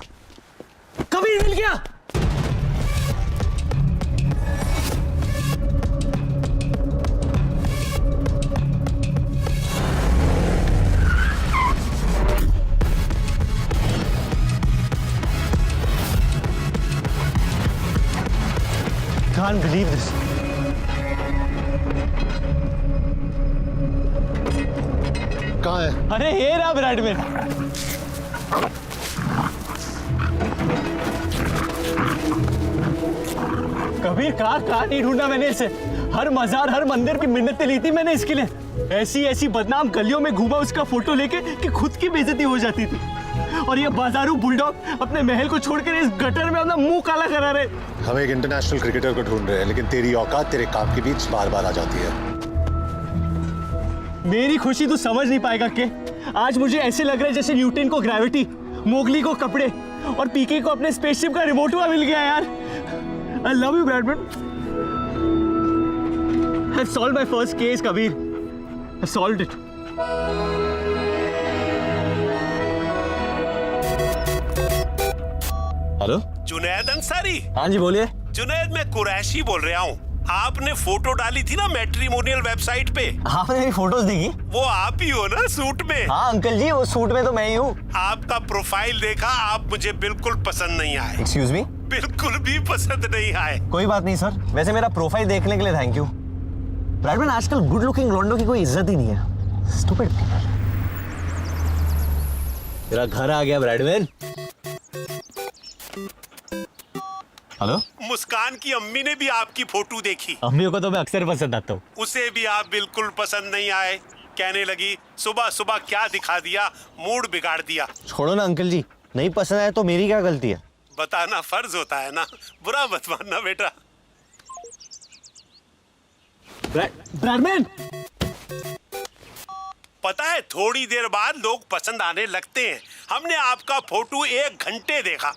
कबीर मिल गया। Can't believe this. कहाँ है? अरे ये रहा ब्रैडमैन। कबीर कहाँ नहीं ढूंढा मैंने इसे। हर मजार हर मंदिर की मिन्नतें ली थी मैंने इसके लिए। ऐसी बदनाम गलियों में घूमा उसका फोटो लेके कि खुद की बेइज्जती हो जाती थी। और ये बाजारू बुलडॉग अपने महल को छोड़कर इस गटर में अपना मुंह काला करा रहे। हम एक इंटरनेशनल क्रिकेटर को ढूंढ रहे हैं, लेकिन तेरी औकात तेरे काम के बीच बार बार आ जाती है। मेरी खुशी तू समझ नहीं पाएगा के आज मुझे ऐसे लग रहा है जैसे न्यूटन को ग्रेविटी, मोगली को कपड़े और पीके को अपने स्पेसशिप का रिमोट मिल गया यार। I love you Bradman. I've solved my first case, Kabir. I solved it. Hello Junaid Ansari. हाँ जी बोलिए। जुनैद मैं कुरैशी बोल रहा हूँ। आपने फोटो डाली थी ना मैट्रिमोनियल वेबसाइट पे। आपने मेरी फोटोज देखी? वो आप ही हो ना सूट में? हाँ अंकल जी, वो सूट में तो मैं ही हूँ। आपका प्रोफाइल देखा, आप मुझे बिल्कुल पसंद नहीं आए। Excuse me? बिल्कुल भी पसंद नहीं आए। कोई बात नहीं सर, वैसे मेरा प्रोफाइल देखने के लिए थैंक यू। ब्रैडमैन आजकल गुड लुकिंग लॉन्डो की कोई इज्जत ही नहीं है। स्टूपिड। तेरा घर आ गया ब्रैडमैन। हेलो। मुस्कान की अम्मी ने भी आपकी फोटो देखी। अम्मी को तो मैं अक्सर पसंद आता हूँ। उसे भी आप बिल्कुल पसंद नहीं आए। कहने लगी सुबह सुबह क्या दिखा दिया, मूड बिगाड़ दिया। छोड़ो ना अंकल जी, नहीं पसंद आया तो मेरी क्या गलती है? बताना फर्ज होता है ना, बुरा मत मानना बेटा। ब्रैडमैन, पता है थोड़ी देर बाद लोग पसंद आने लगते हैं। हमने आपका फोटो 1 घंटे देखा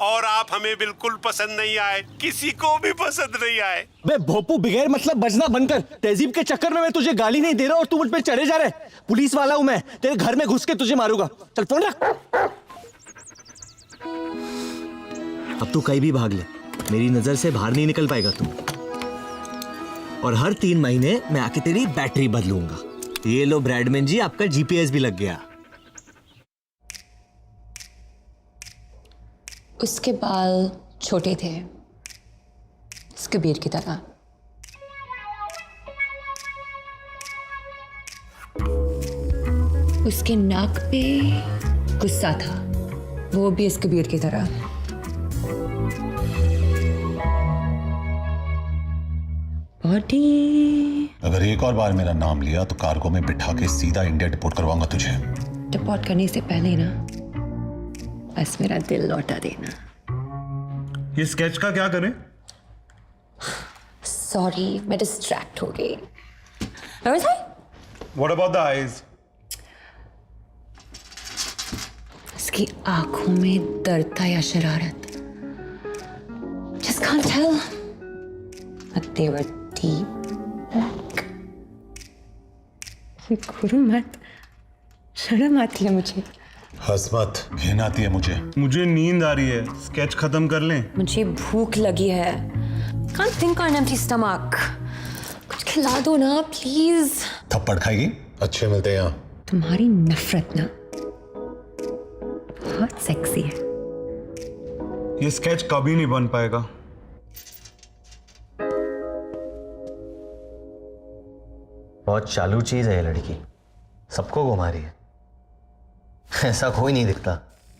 और आप हमें बिल्कुल पसंद नहीं आए, किसी को भी पसंद नहीं आए। बे भोपू, बगैर मतलब बजना बनकर तहजीब के चक्कर में मैं तुझे गाली नहीं दे रहा और तू मुझ पे चढ़े जा रहा है। पुलिस वाला हूं मैं, तेरे घर में घुस के तुझे मारूंगा। चल फोन रख। अब तू कहीं भी भाग ले, मेरी नजर से बाहर नहीं निकल पाएगा तू। और हर 3 महीने मैं आके तेरी बैटरी बदलूंगा। ये लो ब्रैडमैन जी, आपका जीपीएस भी लग गया। उसके बाल छोटे थे, कबीर की तरह। उसके नाक पे गुस्सा था, वो भी इस कबीर की तरह। बॉडी। अगर एक और बार मेरा नाम लिया तो कार्गो में बिठा के सीधा इंडिया डिपोर्ट करवाऊंगा तुझे। डिपोर्ट करने से पहले ना बस मेरा दिल लौटा देना। ये स्केच का क्या करें? सॉरी, मैं डिस्ट्रैक्ट हो गई। Where was I? What about the eyes? उसकी आंखों में दर्द था या शरारत? Just can't tell. But they were deep black. गुरु मत, शर्म आती है मुझे। हंस मत, घिन आती है मुझे नींद आ रही है, स्केच खत्म कर लें। मुझे भूख लगी है। Can't think on an empty stomach. कुछ खिला दो ना प्लीज। थप्पड़ खाएगी? अच्छे मिलते हैं यहाँ। तुम्हारी नफरत ना बहुत सेक्सी है। ये स्केच कभी नहीं बन पाएगा। बहुत चालू चीज है ये लड़की, सबको घुमा रही है। ऐसा कोई नहीं दिखता।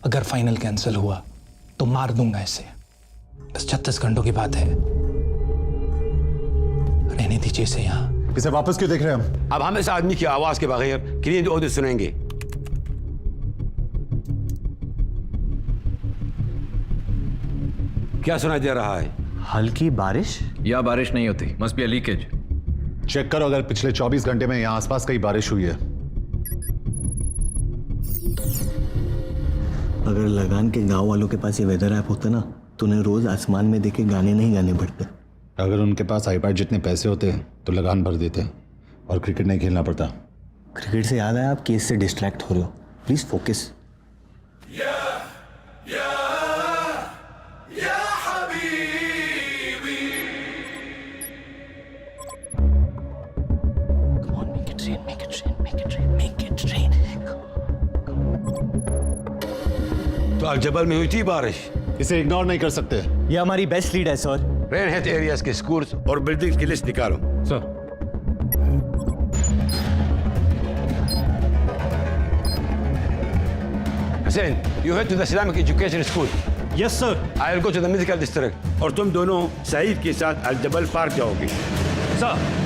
अगर फाइनल कैंसिल हुआ तो मार दूंगा इसे। बस 36 घंटों की बात है, रहने दीजिए इसे यहाँ। इसे वापस क्यों देख रहे हैं हम? अब हम इस आदमी की आवाज के बगैर क्लीन ऑडियो सुनेंगे। क्या सुनाई दे रहा है? हल्की बारिश? या बारिश नहीं होती, must be a leakage. Check करो अगर पिछले 24 घंटे में यहाँ आसपास कहीं बारिश हुई है। अगर लगान के गांव वालों के पास ये वेदर ऐप होता ना तो उन्हें रोज आसमान में देखे गाने नहीं गाने पड़ते। अगर उनके पास आईपैड जितने पैसे होते तो लगान भर देते और क्रिकेट नहीं खेलना पड़ता। क्रिकेट से याद है, आप केस से डिस्ट्रैक्ट हो रहे हो, प्लीज फोकस। तो अल-जबल में हुई थी बारिश। इसे इग्नोर नहीं कर सकते। ये हमारी बेस्ट लीड है सर। रेन हेड एरियाज के स्कूल्स और बिल्डिंग्स की लिस्ट निकालो। Sir. Hussein, you head to the Islamic Education School. Yes, sir. I will go to the medical district. और तुम दोनों सईद के साथ अल-जबल पार्क जाओगे। सर।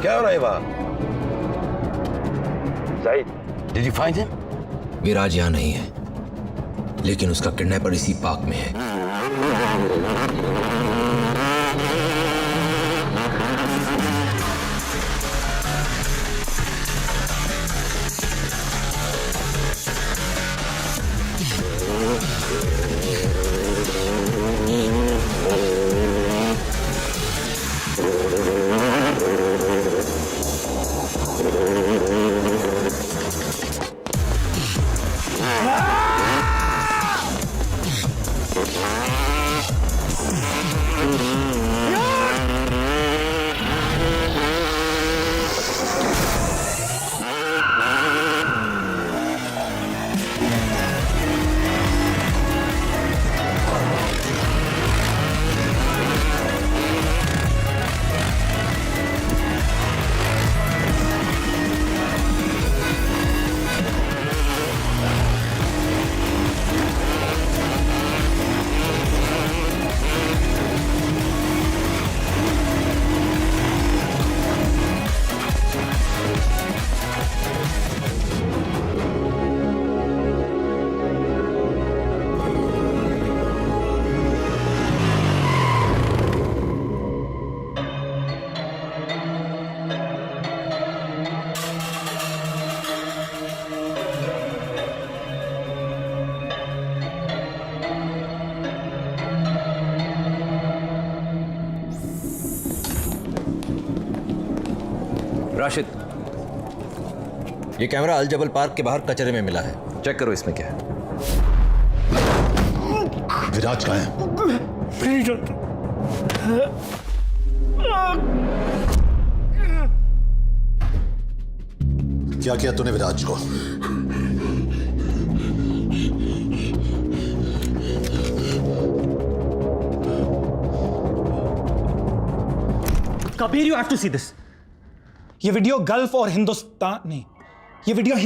क्या हो रहा है वहाँ? Saeed, did you find him? विराज यहाँ नहीं है, लेकिन उसका किडनैपर इसी पार्क में है। राशिद, ये कैमरा अल जबल पार्क के बाहर कचरे में मिला है, चेक करो इसमें क्या है। विराज कहाँ है? क्या किया तूने विराज को? Kabir, you have to see this. ये वीडियो गल्फ और हिंदुस्तान नहीं, ये वीडियो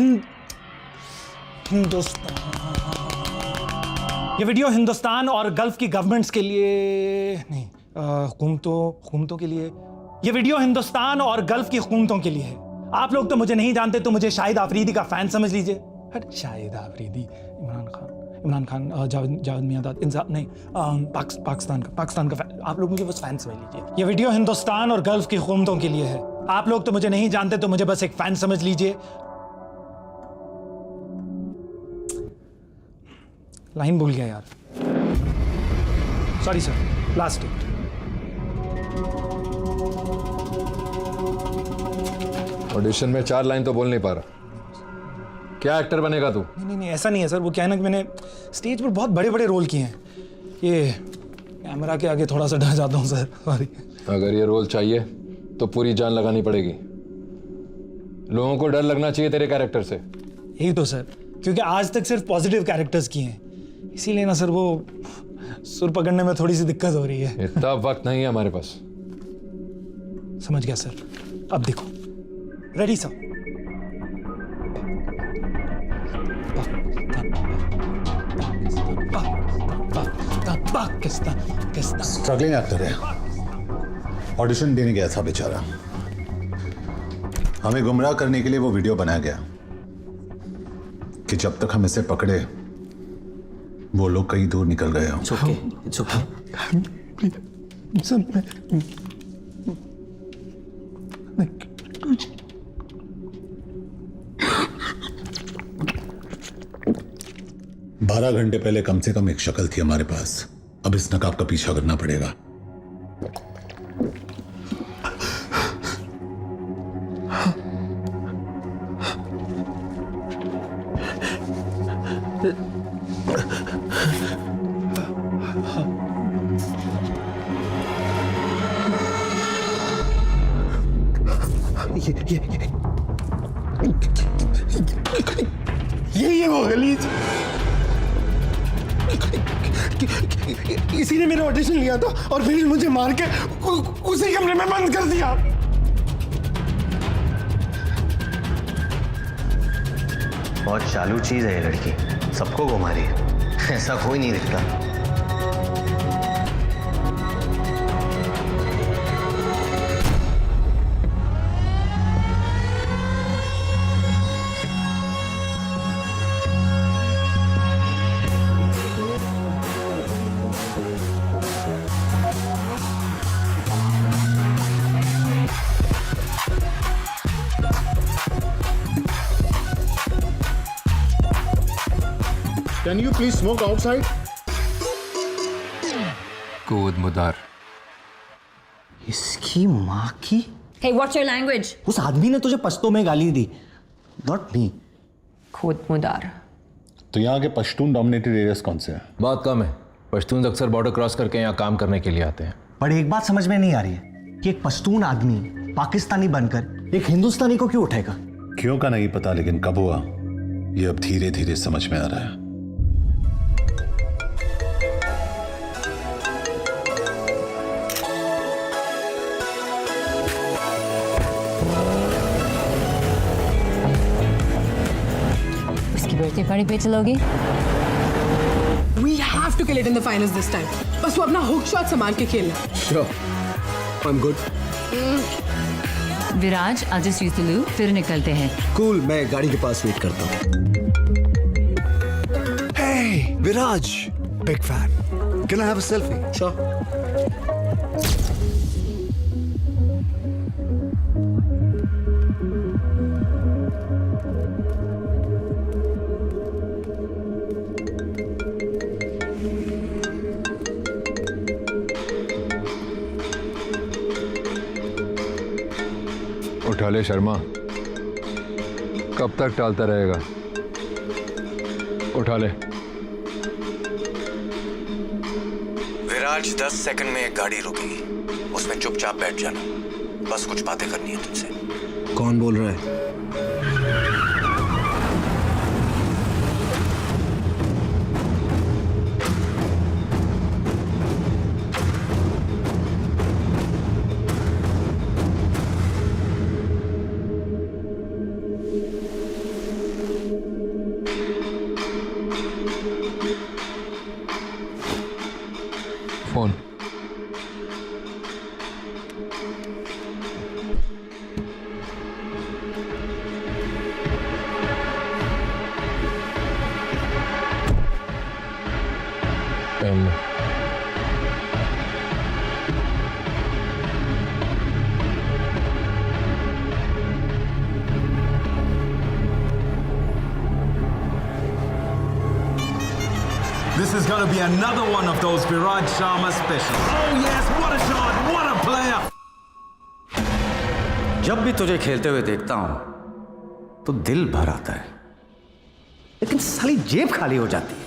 ये वीडियो हिंदुस्तान और गल्फ की गवर्नमेंट्स के लिए नहीं, हुकूमतों के लिए। ये वीडियो हिंदुस्तान और गल्फ की हुकूमतों के लिए है। आप लोग तो मुझे नहीं जानते, तो मुझे शाहिद आफरीदी का फैन समझ लीजिए। हट, शाहिद आफरीदी, इमरान खान, जावेद मियांदाद, इंसाफ नहीं, पाकिस्तान का फैन। आप लोग मुझे बस फैन समझ लीजिए। ये वीडियो हिंदुस्तान और गल्फ की हुकूमतों के लिए है। आप लोग तो मुझे नहीं जानते, तो मुझे बस एक फैन समझ लीजिए। लाइन भूल गया यार, sorry sir, last date. Audition में 4 लाइन तो बोल नहीं पा रहा, क्या एक्टर बनेगा तू? नहीं, ऐसा नहीं है सर। वो क्या है ना कि मैंने स्टेज पर बहुत बड़े बड़े रोल किए हैं, ये कैमरा के आगे थोड़ा सा डर जाता हूँ सर, सॉरी। अगर ये रोल चाहिए तो पूरी जान लगानी पड़ेगी। लोगों को डर लगना चाहिए तेरे कैरेक्टर से। यही तो सर, क्योंकि आज तक सिर्फ पॉजिटिव कैरेक्टर्स किए हैं, इसीलिए ना सर वो सुर पकड़ने में थोड़ी सी दिक्कत हो रही है। इतना वक्त नहीं है हमारे पास। समझ गया सर, अब देखो, ready sir. Pakistan struggling actor है, ऑडिशन देने गया था बेचारा। हमें गुमराह करने के लिए वो वीडियो बनाया गया कि जब तक हम इसे पकड़े वो लोग कहीं दूर निकल गए हों। It's okay. सर, 12 घंटे पहले कम से कम एक शक्ल थी हमारे पास, अब इस नकाब का पीछा करना पड़ेगा। ये वो गलीज, इसी ने मेरा ऑडिशन लिया था और फिर मुझे मार के उसी कमरे में बंद कर दिया। बहुत चालू चीज है ये लड़की, सबको घुमा रही है, ऐसा कोई नहीं दिखता। Can you please smoke outside? कूद मुदार। इसकी माँ की। Hey, what's your language? उस आदमी ने तुझे पश्तो में गाली दी, not me. खुद मुदार। तो यहाँ के पश्तून डोमिनेटेड एरियाज कौन से हैं? बात कम है, पश्तून अक्सर बॉर्डर क्रॉस करके यहाँ काम करने के लिए आते हैं। पर एक बात समझ में नहीं आ रही है कि एक पश्तून आदमी पाकिस्तानी बनकर एक हिंदुस्तानी को क्यों उठाएगा? क्यों का नहीं पता, लेकिन कब हुआ ये अब धीरे धीरे समझ में आ रहा है। बर्थडे पार्टी पे चलोगी? We have to kill it in the finals this time. बस वो अपना हुक शॉट संभाल के खेलना। Sure, I'm good. Viraj, I'll just use the loo, फिर निकलते हैं। Cool, मैं गाड़ी के पास वेट करता हूँ। Hey, Viraj, big fan. Can I have a selfie? Sure. उठा ले शर्मा, कब तक टालता रहेगा? उठा ले। विराज 10 सेकंड में एक गाड़ी रुकेगी, उसमें चुपचाप बैठ जाना, बस कुछ बातें करनी है तुझसे। कौन बोल रहा है? Phone. Pen. This is going to be another one of those Viraj Sharma specials. Oh yes, what a shot, what a player. जब भी तुझे खेलते हुए देखता हूं तो दिल भर आता है, लेकिन साली जेब खाली हो जाती है।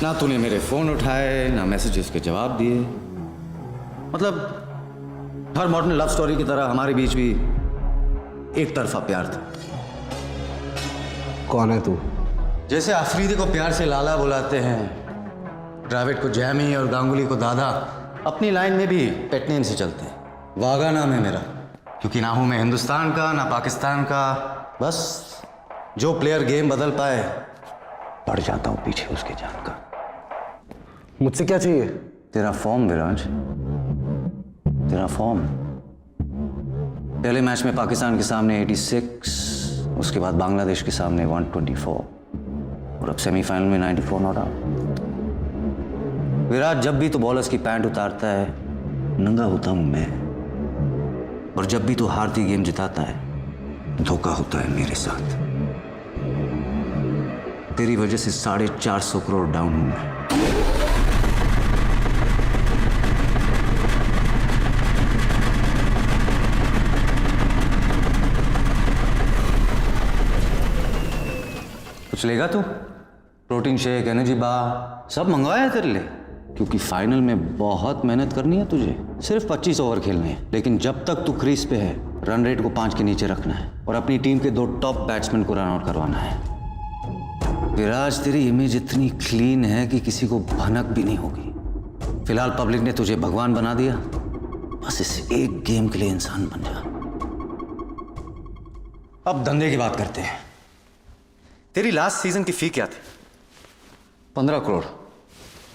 ना तूने मेरे फोन उठाए, ना मैसेजेस के जवाब दिए। मतलब हर मॉडर्न लव स्टोरी की तरह हमारे बीच भी एक तरफा प्यार था। कौन है तू? जैसे अफरीदी को प्यार से लाला बुलाते हैं, द्रविड़ को जैमी और गांगुली को दादा, अपनी लाइन में भी पेट नेम से चलते हैं। वागा नाम है मेरा, क्योंकि ना हूं मैं हिंदुस्तान का ना पाकिस्तान का। बस जो प्लेयर गेम बदल पाए, पड़ जाता हूं पीछे उसके जान का। मुझसे क्या चाहिए? तेरा फॉर्म विराज, तेरा फॉर्म। पहले मैच में पाकिस्तान के सामने 86, उसके बाद बांग्लादेश के सामने 124 और अब सेमीफाइनल में 94 नॉट आउट। विराट, जब भी तो बॉलर्स की पैंट उतारता है, नंगा होता हूं मैं, और जब भी तो हारती गेम जिताता है, धोखा होता है मेरे साथ। तेरी वजह से 450 करोड़ डाउन हूं मैं। कुछ लेगा तू? प्रोटीन शेक, एनर्जी बार सब मंगवाया है तेरे लिए, क्योंकि फाइनल में बहुत मेहनत करनी है तुझे। सिर्फ 25 ओवर खेलने हैं, लेकिन जब तक तू क्रीज पे है, रन रेट को 5 के नीचे रखना है और अपनी टीम के 2 टॉप बैट्समैन को रन आउट करवाना है। विराज, तेरी इमेज इतनी क्लीन है कि किसी को भनक भी नहीं होगी। फिलहाल पब्लिक ने तुझे भगवान बना दिया, बस इस एक गेम के लिए इंसान बन जा। अब धंधे की बात करते हैं। तेरी लास्ट सीजन की फी क्या थी? 15 करोड़,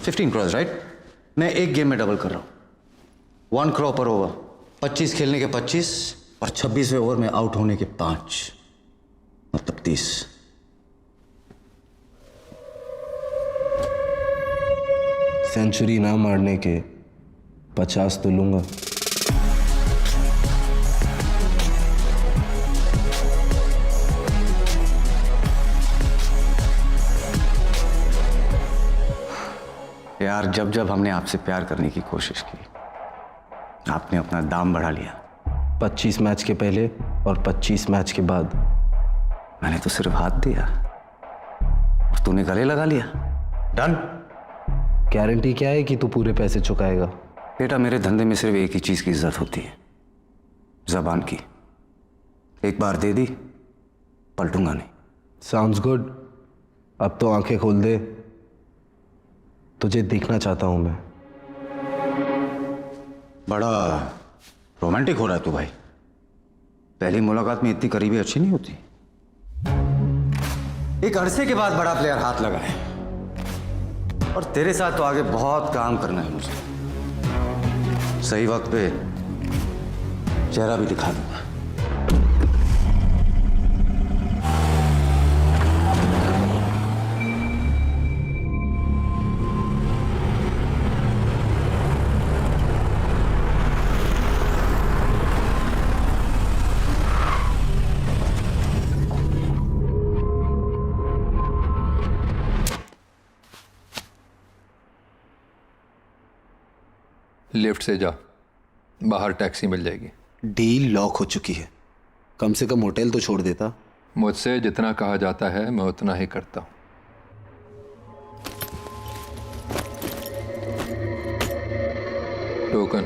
15 करोड़, राइट? मैं एक गेम में डबल कर रहा हूं, 1 करोड़ पर ओवर। 25 खेलने के 25 और 26वें ओवर में आउट होने के 5, मतलब 30। सेंचुरी ना मारने के 50 तो लूंगा। यार, जब जब हमने आपसे प्यार करने की कोशिश की, आपने अपना दाम बढ़ा लिया। 25 मैच के पहले और 25 मैच के बाद मैंने तो सिर्फ हाथ दिया और तूने गले लगा लिया। डन। गारंटी क्या है कि तू पूरे पैसे चुकाएगा? बेटा, मेरे धंधे में सिर्फ एक ही चीज की इज्जत होती है, जबान की। एक बार दे दी, पलटूंगा नहीं। Sounds good. अब तो आंखें खोल दे, तुझे देखना चाहता हूं मैं। बड़ा रोमांटिक हो रहा है तू भाई। पहली मुलाकात में इतनी करीबी अच्छी नहीं होती। एक अरसे के बाद बड़ा प्लेयर हाथ लगा है, और तेरे साथ तो आगे बहुत काम करना है मुझे। सही वक्त पे चेहरा भी दिखा दूंगा। लिफ्ट से जा, बाहर टैक्सी मिल जाएगी। डील लॉक हो चुकी है। कम से कम होटल तो छोड़ देता। मुझसे जितना कहा जाता है मैं उतना ही करता हूं। टोकन।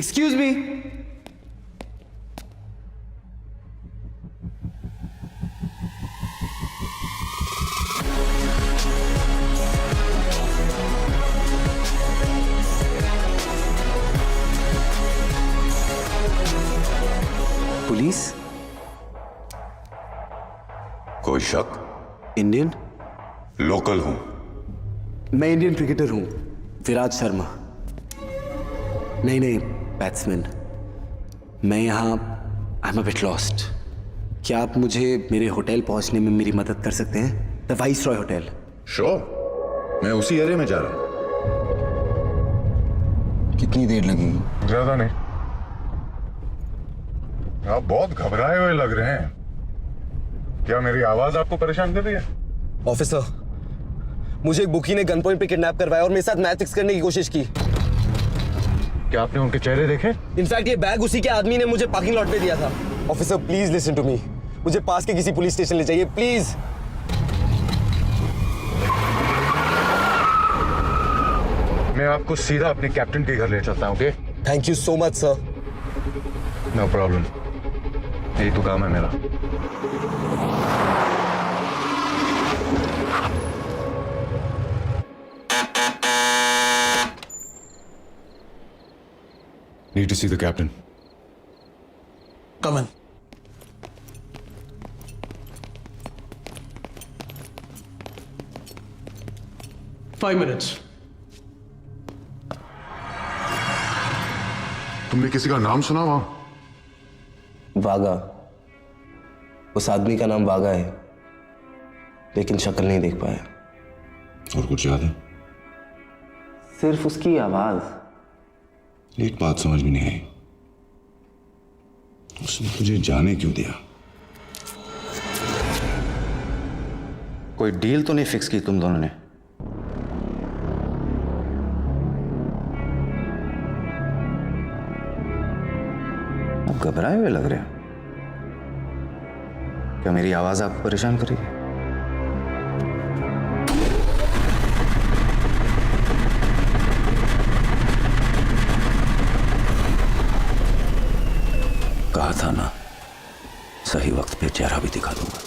Excuse me. पुलिस? कोई शक? इंडियन? लोकल हूं। मैं इंडियन क्रिकेटर हूं, विराज शर्मा। नहीं, बैट्समैन। मैं यहाँ I am a bit lost. क्या आप मुझे मेरे होटल पहुंचने में मेरी मदद कर सकते हैं? The viceroy hotel. श्योर, मैं उसी एरिया में जा रहा हूं। कितनी देर लगेगी? ज्यादा नहीं। आप बहुत घबराए हुए लग रहे हैं। क्या मेरी आवाज आपको परेशान कर रही है? ऑफिसर, मुझे एक बुकी ने गन पॉइंट पे किडनैप करवाया और मेरे साथ मैच फिक्स करने की कोशिश की। क्या आपने उनके चेहरे देखे? इनफैक्ट ये बैग उसी के आदमी ने मुझे पार्किंग लॉट पे दिया था। Officer please listen to me. मुझे पास के किसी पुलिस स्टेशन ले जाइए प्लीज। मैं आपको सीधा अपने कैप्टन के घर ले चलता हूं। Okay? Thank you so much sir. No problem, यही तो काम है मेरा। Need to see the captain. Come in. Five minutes. तुमने किसी का नाम सुना वहां? वागा। उस आदमी का नाम वागा है, लेकिन शक्ल नहीं देख पाया। और कुछ याद है? सिर्फ उसकी आवाज। एक बात समझ में नहीं आई, उसने तुझे जाने क्यों दिया? कोई डील तो नहीं फिक्स की तुम दोनों ने? आप घबराए हुए लग रहे हो। क्या मेरी आवाज आपको परेशान करेगी? कहा था ना, सही वक्त पे चेहरा भी दिखा दूंगा।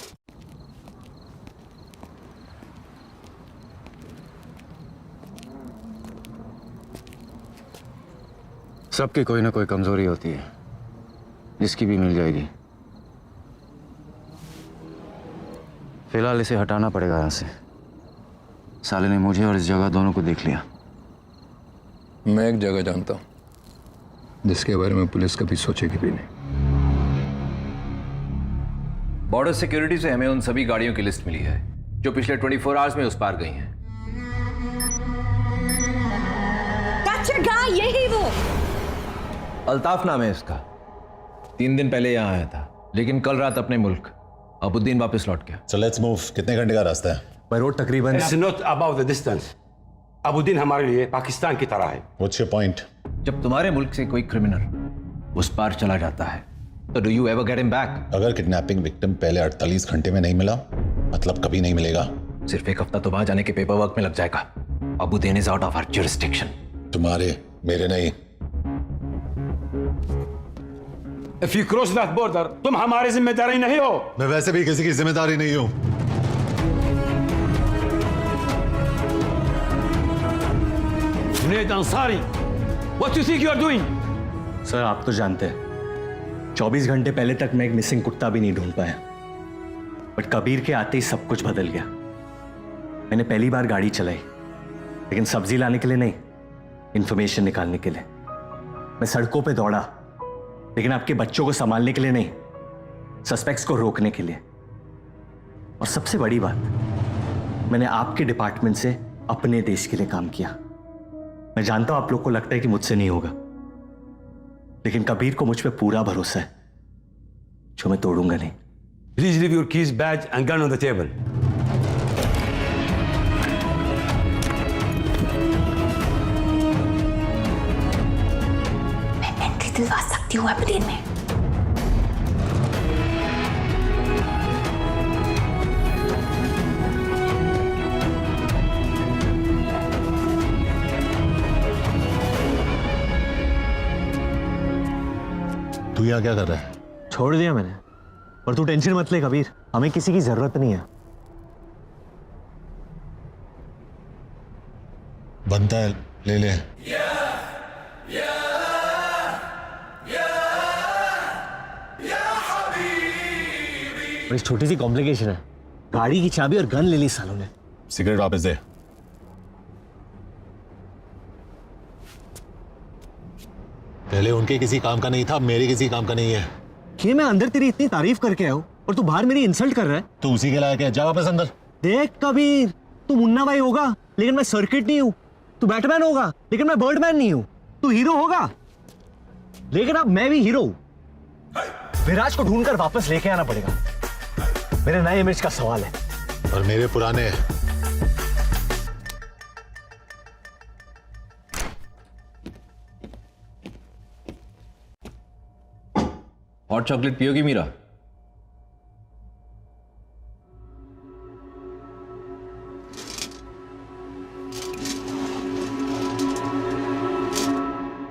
सबकी कोई ना कोई कमजोरी होती है, जिसकी भी मिल जाएगी। फिलहाल इसे हटाना पड़ेगा यहां से। साले ने मुझे और इस जगह दोनों को देख लिया। मैं एक जगह जानता हूं जिसके बारे में पुलिस कभी सोचेगी भी नहीं। बॉर्डर सिक्योरिटी से हमें उन सभी गाड़ियों की लिस्ट मिली है जो पिछले 24 आवर्स में उस पार गई हैं। यही वो अल्ताफ नाम है इसका। 3 दिन पहले यहां आया था, लेकिन कल रात अपने मुल्क अबुद्दीन वापस लौट गया। So let's move. कितने घंटे का रास्ता है? बाय रोड तकरीबन। It's not about the distance. अबुद्दीन हमारे लिए पाकिस्तान की तरह है। What's your point? जब तुम्हारे मुल्क से कोई क्रिमिनल उस पार चला जाता है तो do you ever get him back? अगर किडनैपिंग विक्टिम पहले 48 घंटे में नहीं मिला, मतलब कभी नहीं मिलेगा। सिर्फ एक हफ्ता तो वहां जाने के पेपर वर्क में लग जाएगा। Abuddin is out of our jurisdiction. तुम्हारे, मेरे नहीं। If you cross that border, तुम हमारी जिम्मेदारी नहीं हो। मैं वैसे भी किसी की जिम्मेदारी नहीं हूं। Junaid Ansari, what do you think you are doing? Sir आप तो जानते हैं 24 घंटे पहले तक मैं एक मिसिंग कुत्ता भी नहीं ढूंढ पाया, बट कबीर के आते ही सब कुछ बदल गया। मैंने पहली बार गाड़ी चलाई, लेकिन सब्जी लाने के लिए नहीं, इंफॉर्मेशन निकालने के लिए। मैं सड़कों पे दौड़ा, लेकिन आपके बच्चों को संभालने के लिए नहीं, सस्पेक्ट्स को रोकने के लिए। और सबसे बड़ी बात, मैंने आपके डिपार्टमेंट से अपने देश के लिए काम किया। मैं जानता हूं आप लोग को लगता है कि मुझसे नहीं होगा, लेकिन कबीर को मुझ पे पूरा भरोसा है, जो मैं तोड़ूंगा नहीं। Please leave your keys, badge and gun on the table. मैं एंट्री दिलवा सकती हूँ एबरडीन में। तू यहाँ क्या कर रहा है? छोड़ दिया मैंने, और तू टेंशन मत ले कबीर, हमें किसी की जरूरत नहीं है। बनता है, ले ले। बड़ी छोटी सी कॉम्प्लिकेशन है, गाड़ी की चाबी और गन ले ली सालों ने। सिगरेट वापस दे। पहले उनके किसी काम का नहीं था, अब मेरे किसी काम का नहीं है। कि मैं अंदर तेरी इतनी तारीफ करके आया हूं और तू बाहर मेरी इंसल्ट कर रहा है। तू उसी के लायक है, जा वापस अंदर। देख कबीर, तू मुन्ना भाई होगा लेकिन मैं सर्किट नहीं हूं, तू बैटमैन होगा लेकिन मैं बर्डमैन नहीं हूं, तू हीरो होगा लेकिन अब मैं भी हीरो हूं। विराज को ढूंढकर वापस लेके आना पड़ेगा, मेरे नए इमेज का सवाल है। और मेरे पुराने। हॉट चॉकलेट पियोगी मीरा?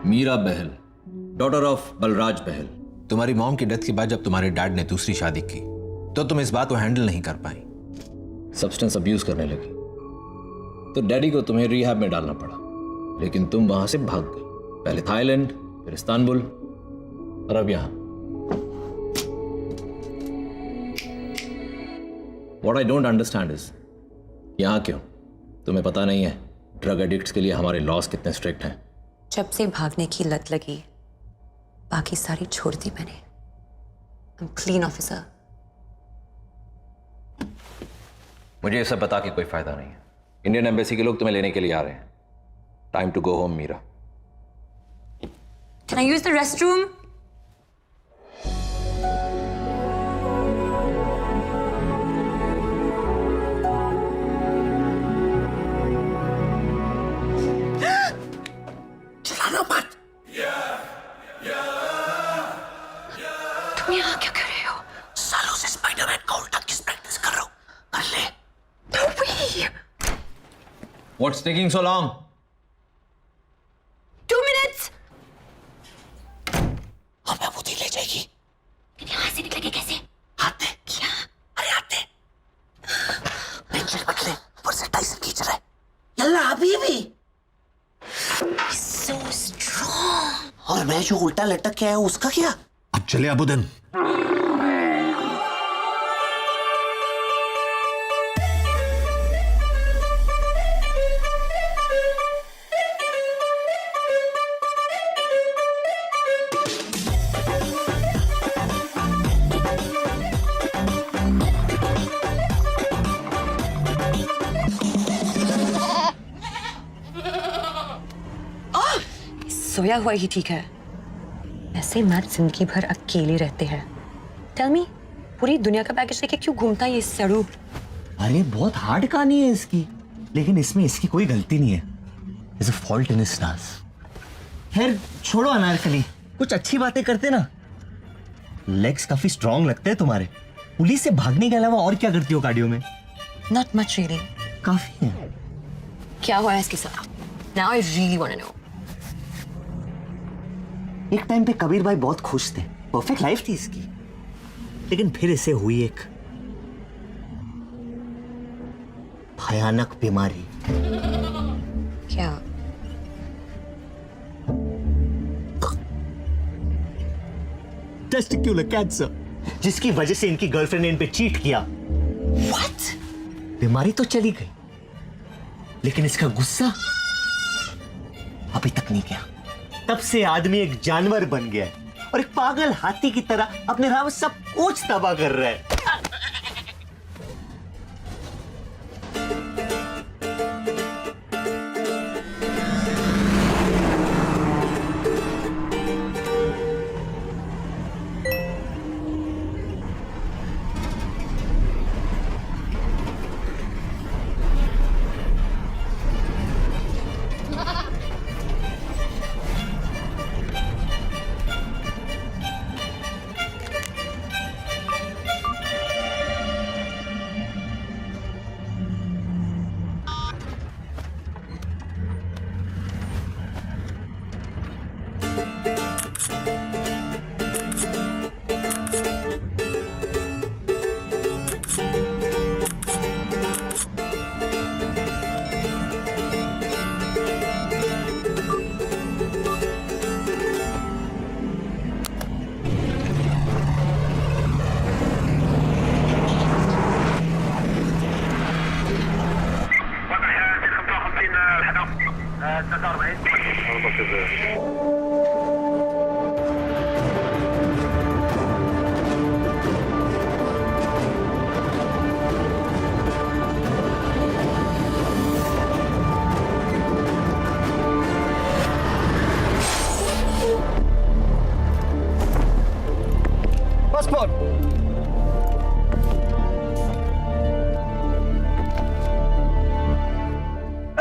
Meera Bahl, daughter of Balraj Bahl. तुम्हारी मॉम की डेथ के बाद जब तुम्हारे डैड ने दूसरी शादी की तो तुम इस बात को हैंडल नहीं कर पाई, सब्सटेंस अब्यूज करने लगी, तो डैडी को तुम्हें रिहैब में डालना पड़ा, लेकिन तुम वहां से भाग गई, पहले थाईलैंड, फिर इस्तांबुल और अब यहां। What I don't understand is, यहां क्यों? तुम्हें पता नहीं है ड्रग एडिक्ट्स के लिए हमारे लॉस कितने स्ट्रिक्ट हैं। जब से भागने की लत लगी, बाकी सारी छोड़ दी मैंने। I'm clean officer. मुझे ये सब बता के कोई फायदा नहीं है। इंडियन एम्बेसी के लोग तुम्हें लेने के लिए आ रहे हैं। Time to go home Meera. Can I use the restroom? चलाना मत। तुम यहाँ क्या कर रहे हो? सालों से स्पाइडरमैन का उल्टा किस प्रैक्टिस कर रहा हूँ, कर ले। What's taking so long? 2 minutes. हमें बुद्धि ले जाएगी। यहाँ से निकलेंगे कैसे? हाथ दे। क्या? अरे हाथ दे। टेंशन मत ले, ऊपर से टाइसन खींच रहा है। यल्ला अभी भी। So strong. और मैं जो उल्टा लटक के आया हूँ उसका क्या? अब चले अबुदन। सोया हुआ ही ठीक है। ऐसे मैच जिंदगी भर अकेले रहते हैं। टेल मी, पूरी दुनिया का पैकेज लेके क्यों घूमता है ये सड़ू? अरे बहुत हार्ड कहानी है इसकी, लेकिन इसमें इसकी कोई गलती नहीं है। There's a fault in his stars. खैर छोड़ो अनारकली, कुछ अच्छी बातें करते ना। लेग्स काफी स्ट्रांग लगते हैं तुम्हारे। पुलिस से भागने के अलावा और क्या करती हो कार्डियो में? Not much really. काफी है। क्या हुआ है इसके साथ? Now I really want to know. एक टाइम पे कबीर भाई बहुत खुश थे, परफेक्ट लाइफ थी इसकी, लेकिन फिर इसे हुई एक भयानक बीमारी। क्या? टेस्टिक्युलर कैंसर, जिसकी वजह से इनकी गर्लफ्रेंड ने इन पे चीट किया। What? बीमारी तो चली गई, लेकिन इसका गुस्सा अभी तक नहीं गया। तब से आदमी एक जानवर बन गया है और एक पागल हाथी की तरह अपने राह में सब कुछ तबाह कर रहा है।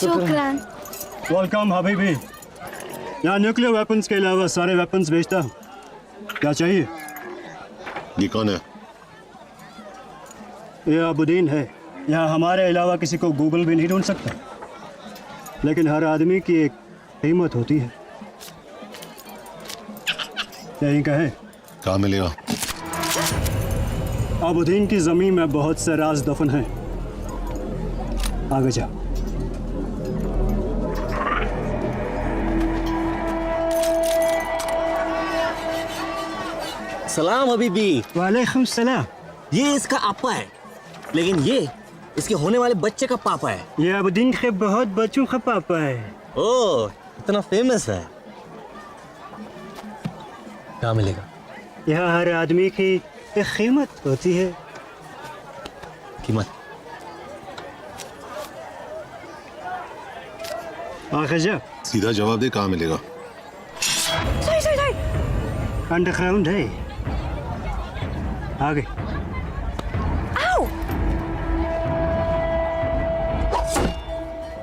शुक्रान। वेलकम हबीबी। यहाँ न्यूक्लियर वेपन्स के अलावा सारे वेपन्स बेचता हूँ। क्या चाहिए? ये कौन है? ये अबुद्दीन है। यहाँ हमारे अलावा किसी को गूगल भी नहीं ढूंढ सकता, लेकिन हर आदमी की एक कीमत होती है। यही का है। कहाँ मिलेगा? अबुद्दीन की जमीन में बहुत से राज दफन हैं। आगे जा। सलाम हबीबी। वालेकुम सलाम। ये इसका आपा है, लेकिन ये इसके होने वाले बच्चे का पापा है। ये अबुद्दीन के बहुत बच्चों का पापा है। ओह, इतना फेमस है। क्या मिलेगा? यहाँ हर आदमी की एक कीमत होती है। कीमत? आगे जा। सीधा जवाब दे, कहाँ मिलेगा? अंडरग्राउंड है। आगे।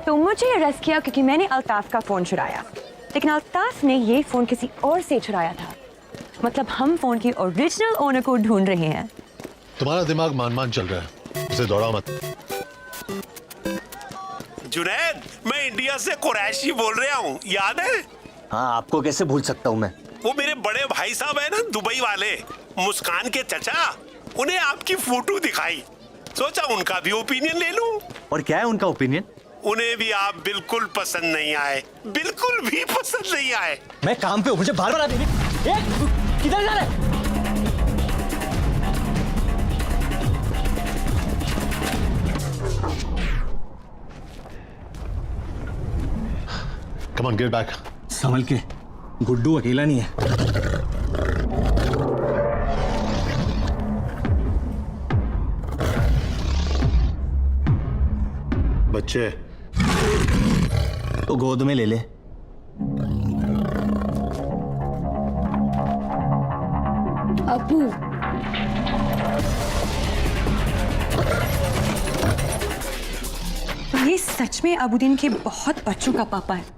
तो मुझे अरेस्ट किया क्योंकि मैंने अल्ताफ का फोन चुराया, लेकिन अल्ताफ ने ये फोन किसी और से चुराया था। मतलब हम फोन की ओरिजिनल ओनर को ढूंढ रहे हैं। तुम्हारा दिमाग मान चल रहा है, उसे दौड़ा मत। जुनैद, मैं इंडिया से कुरैशी बोल रहा हूँ, याद है? हाँ, आपको कैसे भूल सकता हूँ मैं। वो मेरे बड़े भाई साहब है ना दुबई वाले, मुस्कान के चचा, उन्हें आपकी फोटो दिखाई, सोचा उनका भी ओपिनियन ले लूं। और क्या है उनका ओपिनियन? उन्हें भी आप बिल्कुल पसंद नहीं आए, बिल्कुल भी पसंद नहीं आए। मैं काम पे हूं, मुझे बार बार आते किधर जा रहे? Come on, get back. संभल के, गुड्डू अकेला नहीं है। बच्चे तो गोद में ले ले। अबू, ये सच में अबुद्दीन के बहुत बच्चों का पापा है।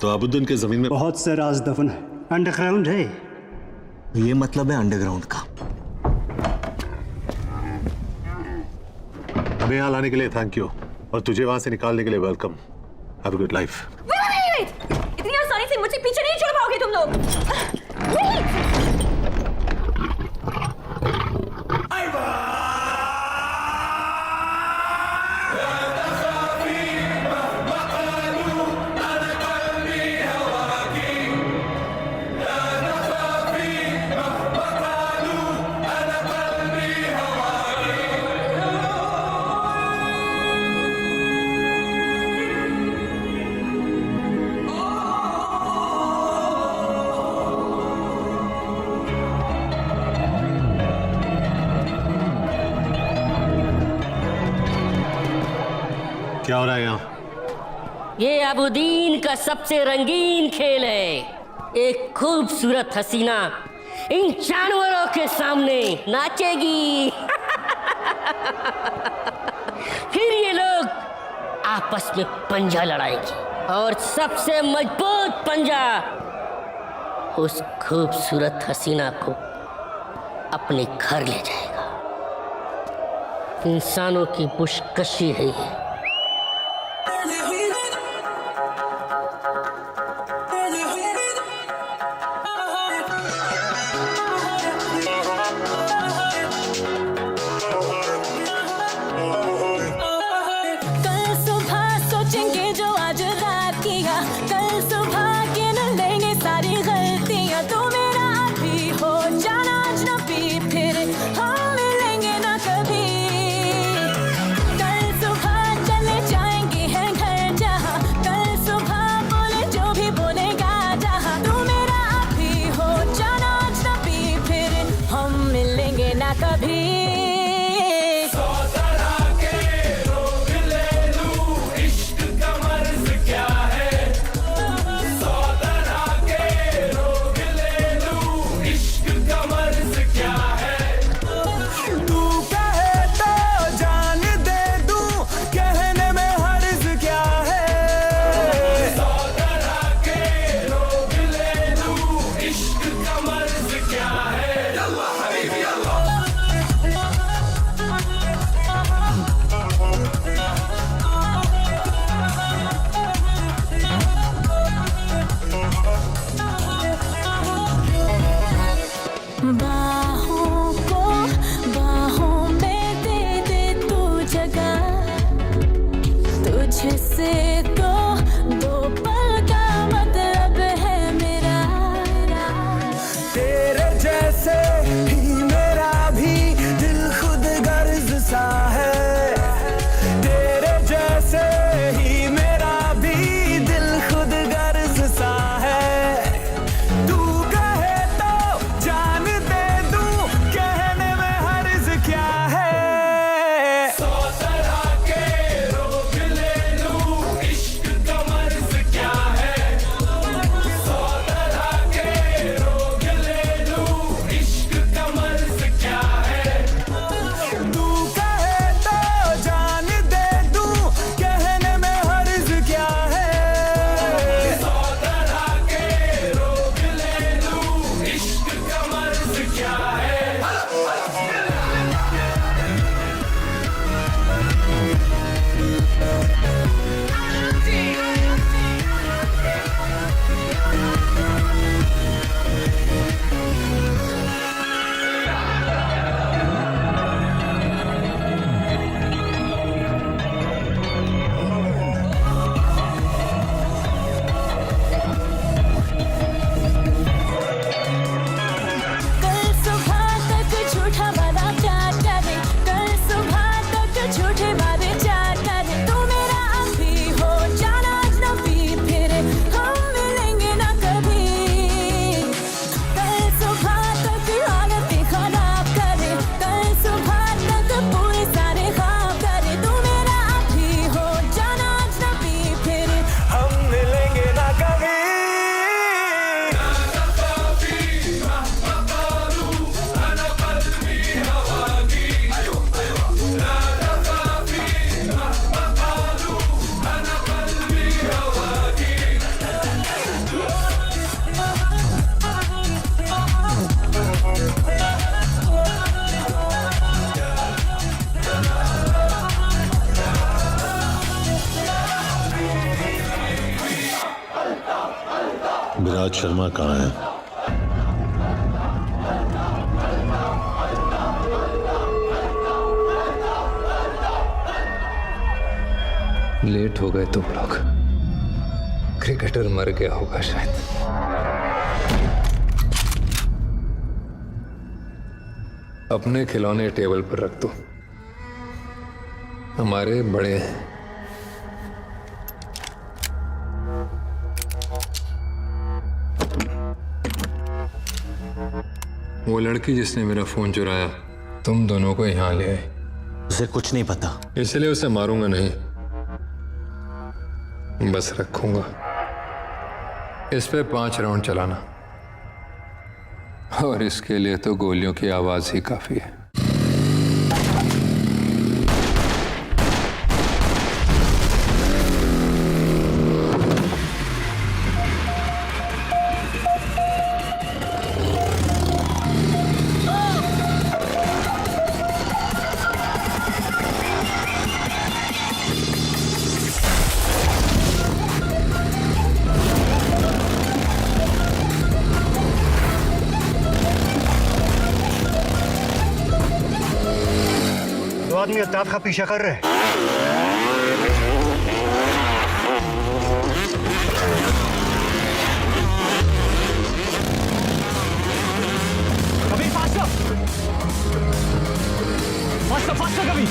तो अबुद्दीन के जमीन में बहुत से राज दफन है, अंडरग्राउंड है। ये मतलब है अंडरग्राउंड का। हमें यहाँ लाने के लिए थैंक यू, और तुझे वहां से निकालने के लिए welcome. Have a good life. इतनी आसानी से मुझसे पीछे नहीं छोड़ पाओगे तुम लोग। क्या हो रहा है यहाँ? ये अबुद्दीन का सबसे रंगीन खेल है। एक खूबसूरत हसीना इन जानवरों के सामने नाचेगी। फिर ये लोग आपस में पंजा लड़ाएंगे और सबसे मजबूत पंजा उस खूबसूरत हसीना को अपने घर ले जाएगा। इंसानों की पुशकशी है ये। विराज शर्मा कहाँ है? लेट हो गए तुम लोग। क्रिकेटर मर गया होगा शायद। अपने खिलौने टेबल पर रख दो, हमारे बड़े हैं। वो लड़की जिसने मेरा फोन चुराया तुम दोनों को यहां ले आई। उसे कुछ नहीं पता, इसलिए उसे मारूंगा नहीं, बस रखूंगा। इस पे 5 राउंड चलाना, और इसके लिए तो गोलियों की आवाज ही काफी है। आदमी अल्ताफ का पीछा कर रहे हैं। कभी फास्टर कभी।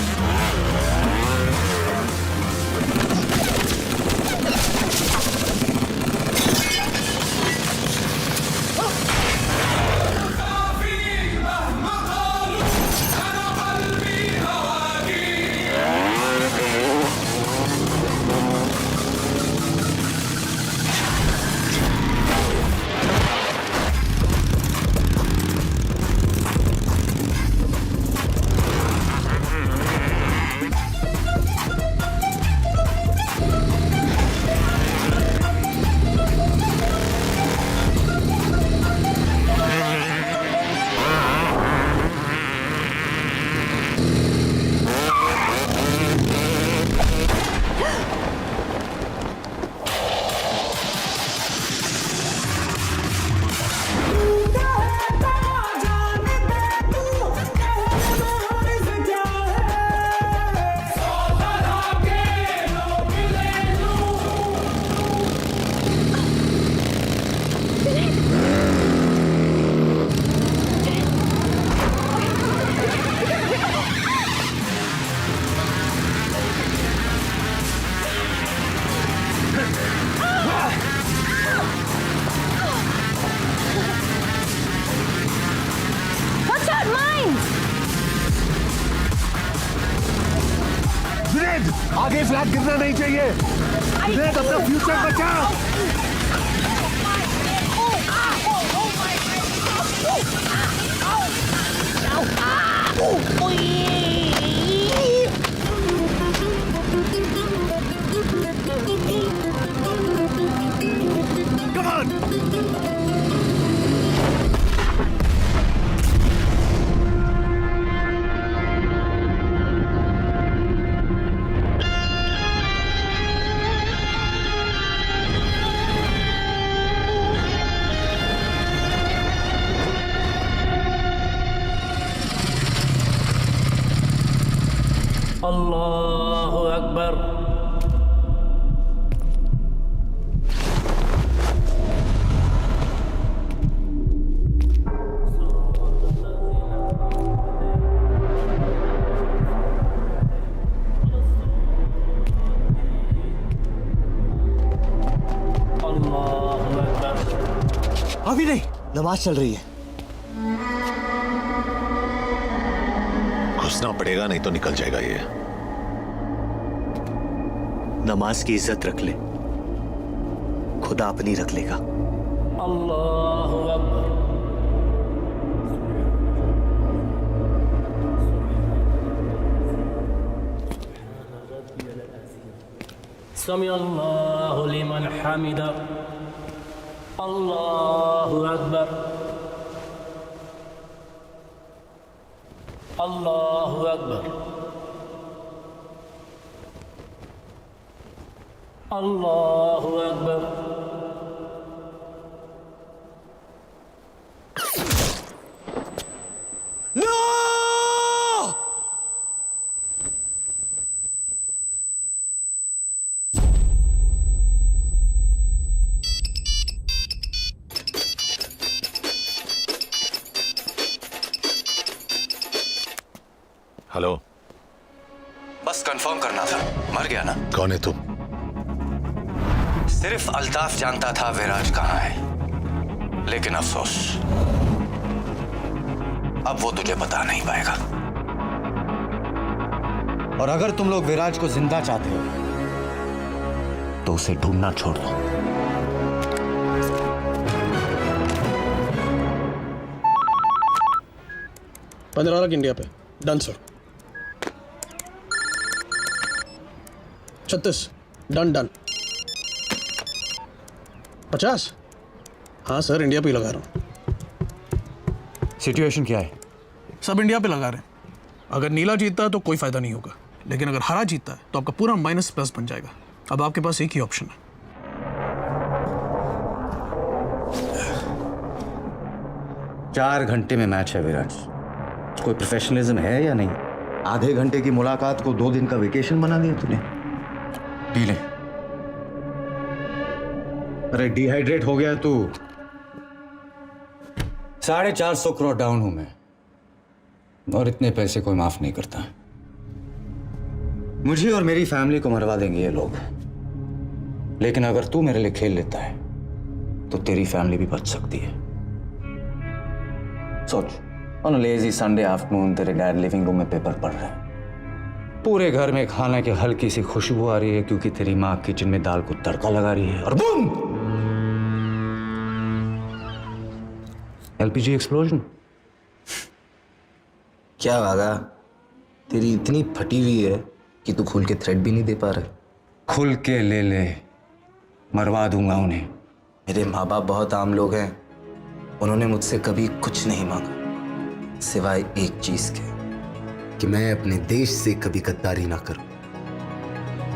आगे फ्लैग गिरना नहीं चाहिए। देख अपना फ्यूचर बचा। Come on! अल्लाहु अकबर। अभी नहीं, नमाज चल रही है। घुसना पड़ेगा, नहीं तो निकल जाएगा ये। नमाज की इज्जत रख ले, खुदा अपनी रख लेगा। अल्लाहु अकबर। समी अल्लाहु लिमन हमिदा। अल्लाहु अकबर। अल्लाहु अकबर। अल्लाहु अकबर। बस कंफर्म करना था। मर गया ना? कौन है तुम? सिर्फ अल्ताफ जानता था विराज कहाँ है, लेकिन अफसोस अब वो तुझे बता नहीं पाएगा। और अगर तुम लोग विराज को जिंदा चाहते हो तो उसे ढूंढना छोड़ दो। $15 इंडिया पे। Done sir. 36 done done. 50? हाँ सर, इंडिया पे ही लगा रहा हूँ। सिचुएशन क्या है? सब इंडिया पे लगा रहे हैं। अगर नीला जीतता है तो कोई फायदा नहीं होगा, लेकिन अगर हरा जीतता है तो आपका पूरा माइनस प्लस बन जाएगा। अब आपके पास एक ही ऑप्शन है। 4 घंटे में मैच है विराज। कोई प्रोफेशनलिज्म है या नहीं? आधे घंटे की मुलाकात को 2 दिन का वेकेशन बना दिया तूने। पी ले। अरे डिहाइड्रेट हो गया तू। 450 करोड़ डाउन हूं मैं, और इतने पैसे कोई माफ नहीं करता। मुझे और मेरी फैमिली को मरवा देंगे ये लोग, लेकिन अगर तू मेरे लिए खेल लेता है तो तेरी फैमिली भी बच सकती है। सोच, on a lazy Sunday afternoon तेरे डैड लिविंग रूम में पेपर पढ़ रहे हैं। पूरे घर में खाने की हल्की सी खुशबू आ रही है क्योंकि तेरी माँ किचन में दाल को तड़का लगा रही है, और बूम, एलपीजी एक्सप्लोजन। क्या वागा, तेरी इतनी फटी हुई है कि तू खुल के थ्रेड भी नहीं दे पा रहा। खुल के ले ले, मरवा दूंगा उन्हें। मेरे माँ बाप बहुत आम लोग हैं, उन्होंने मुझसे कभी कुछ नहीं मांगा सिवाय एक चीज के, कि मैं अपने देश से कभी गद्दारी ना करूं।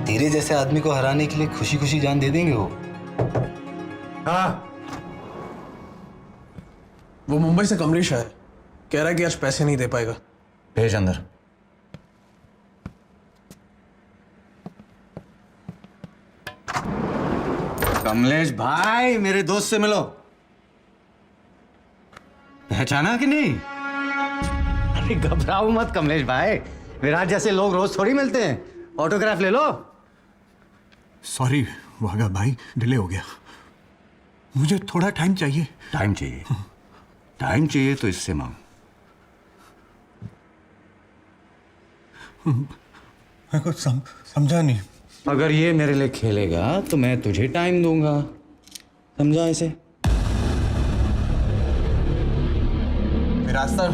तेरे जैसे आदमी को हराने के लिए खुशी खुशी जान दे देंगे वो। हाँ, वो मुंबई से कमलेश है, कह रहा है कि आज पैसे नहीं दे पाएगा। भेज अंदर। कमलेश भाई, मेरे दोस्त से मिलो। पहचाना कि नहीं? अरे घबराओ मत कमलेश भाई, विराट जैसे लोग रोज थोड़ी मिलते हैं। ऑटोग्राफ ले लो। सॉरी वागा भाई, डिले हो गया। मुझे थोड़ा टाइम चाहिए। टाइम चाहिए? टाइम चाहिए तो इससे मांग। मैं कुछ समझा नहीं। अगर ये मेरे लिए खेलेगा तो मैं तुझे टाइम दूंगा, समझा इसे? विराज सर,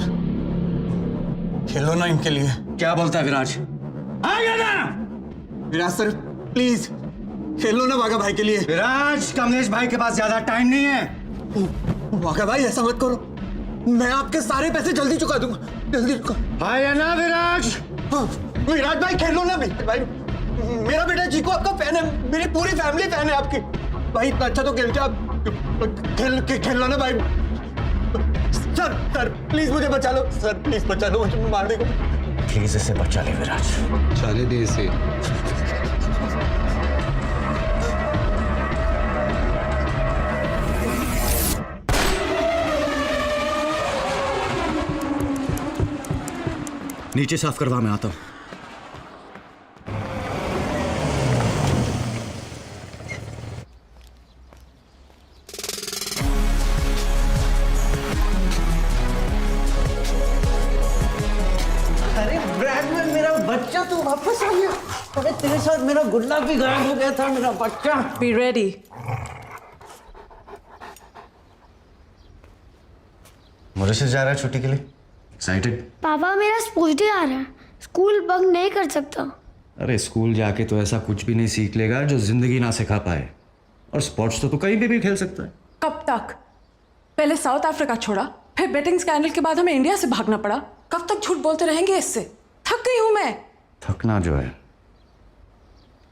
खेलो ना इनके लिए। क्या बोलता है विराज? आ गया ना विराज सर, प्लीज खेलो ना वागा भाई के लिए। विराज, कमलेश भाई के पास ज्यादा टाइम नहीं है। वागा भाई ऐसा मत करो, मैं आपके सारे पैसे जल्दी चुका दूंगा। जल्दी चुका। भाई है ना विराज? हाँ, विराज भाई खेलो ना भाई। मेरा बेटा चीकू आपका फैन है, मेरी पूरी फैमिली फैन है आपकी। भाई इतना अच्छा तो खेलते आप, खेलो ना भाई। सर प्लीज मुझे बचा लो। सर प्लीज बचा लो, मुझे मार देगा। प्लीज इसे बचा ले विराज। चले दे इसे। नीचे साफ करवा, मैं आता हूं। अरे ब्रैडमैन, मेरा बच्चा तो वापस आ गया। अरे तेरे साथ मेरा गुल्ला भी गायब हो गया था, मेरा बच्चा। Be ready. मॉरिशस जा रहा है छुट्टी के लिए? एक्साइटेड? पापा, मेरा स्पोर्ट्स डे आ रहा है, स्कूल बंक नहीं कर सकता। अरे स्कूल जाके तो ऐसा कुछ भी नहीं सीख लेगा जो जिंदगी ना सिखा पाए। और स्पोर्ट्स तो कहीं भी खेल सकता है। कब तक? पहले साउथ अफ्रीका छोड़ा, फिर बेटिंग स्कैंडल के बाद हमें इंडिया से भागना पड़ा। कब तक झूठ बोलते रहेंगे? इससे थक गई हूं मैं। थकना जो है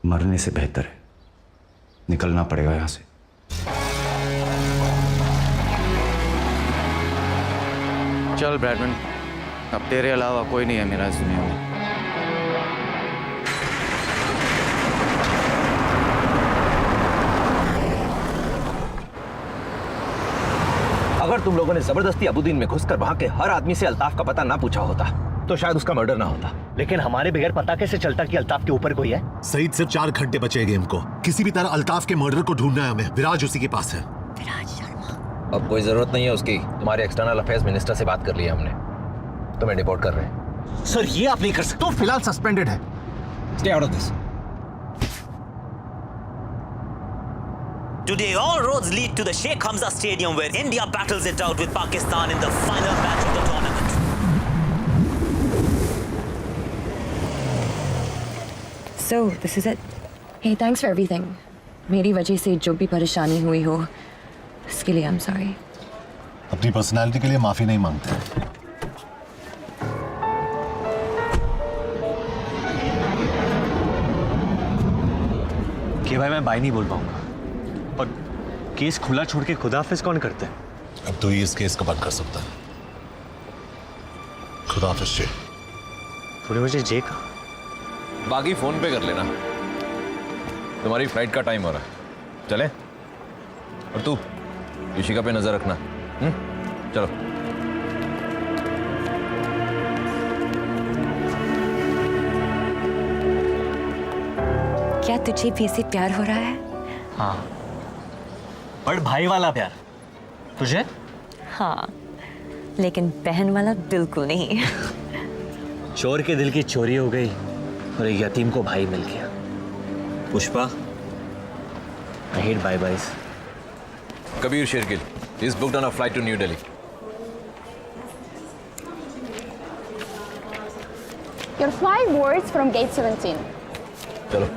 मरने से बेहतर है। निकलना पड़ेगा यहां से। चल ब्रैडमैन, अब तेरे अलावा कोई नहीं है मेरा इस दुनिया में। अगर तुम लोगों ने जबरदस्ती अबुद्दीन में घुसकर वहां के हर आदमी से अल्ताफ का पता ना पूछा होता तो शायद उसका मर्डर ना होता। लेकिन हमारे बगैर पता कैसे चलता कि अल्ताफ के ऊपर कोई है? सईद, सिर्फ 4 घंटे बचे गेम को। किसी भी तरह अल्ताफ के मर्डर को ढूंढना है हमें। विराज उसी के पास है। अब कोई जरूरत नहीं है उसकी। तुम्हारे एक्सटर्नल अफेयर्स मिनिस्टर से बात कर ली हमने, तुम्हें डिपोर्ट कर रहे हैं। सर ये आप नहीं कर सकते। तो फिलहाल सस्पेंडेड है। Stay out of this. Today, all roads lead to the Sheikh Hamza Stadium where India battles it out with Pakistan in the final match of the tournament. So, this is it. Hey, thanks for everything. मेरी वजह से जो भी परेशानी हुई हो, इसके लिए I'm sorry. अपनी पर्सनालिटी के लिए माफी नहीं मांगते। कि भाई मैं बाय नहीं बोल पाऊंगा, और केस खुला छोड़ के खुदाफिज कौन करते हैं? अब तो ही इस केस को बंद कर सकता है। खुदाफिज जे। थोड़ी मुझे जे का बाकी फोन पे कर लेना। तुम्हारी फ्लाइट का टाइम हो रहा है, चले? और तू ऋषिका पे नजर रखना। चलो। क्या तुझे भी से प्यार हो रहा है? हाँ, बड़ भाई वाला प्यार। तुझे? हाँ, लेकिन बहन वाला बिल्कुल नहीं। चोर के दिल की चोरी हो गई और एक यतीम को भाई मिल गया। Pushpa, I hate bye-byes. Kabir Shergill is booked on a flight to New Delhi. Your flight boards from gate 17. चलो।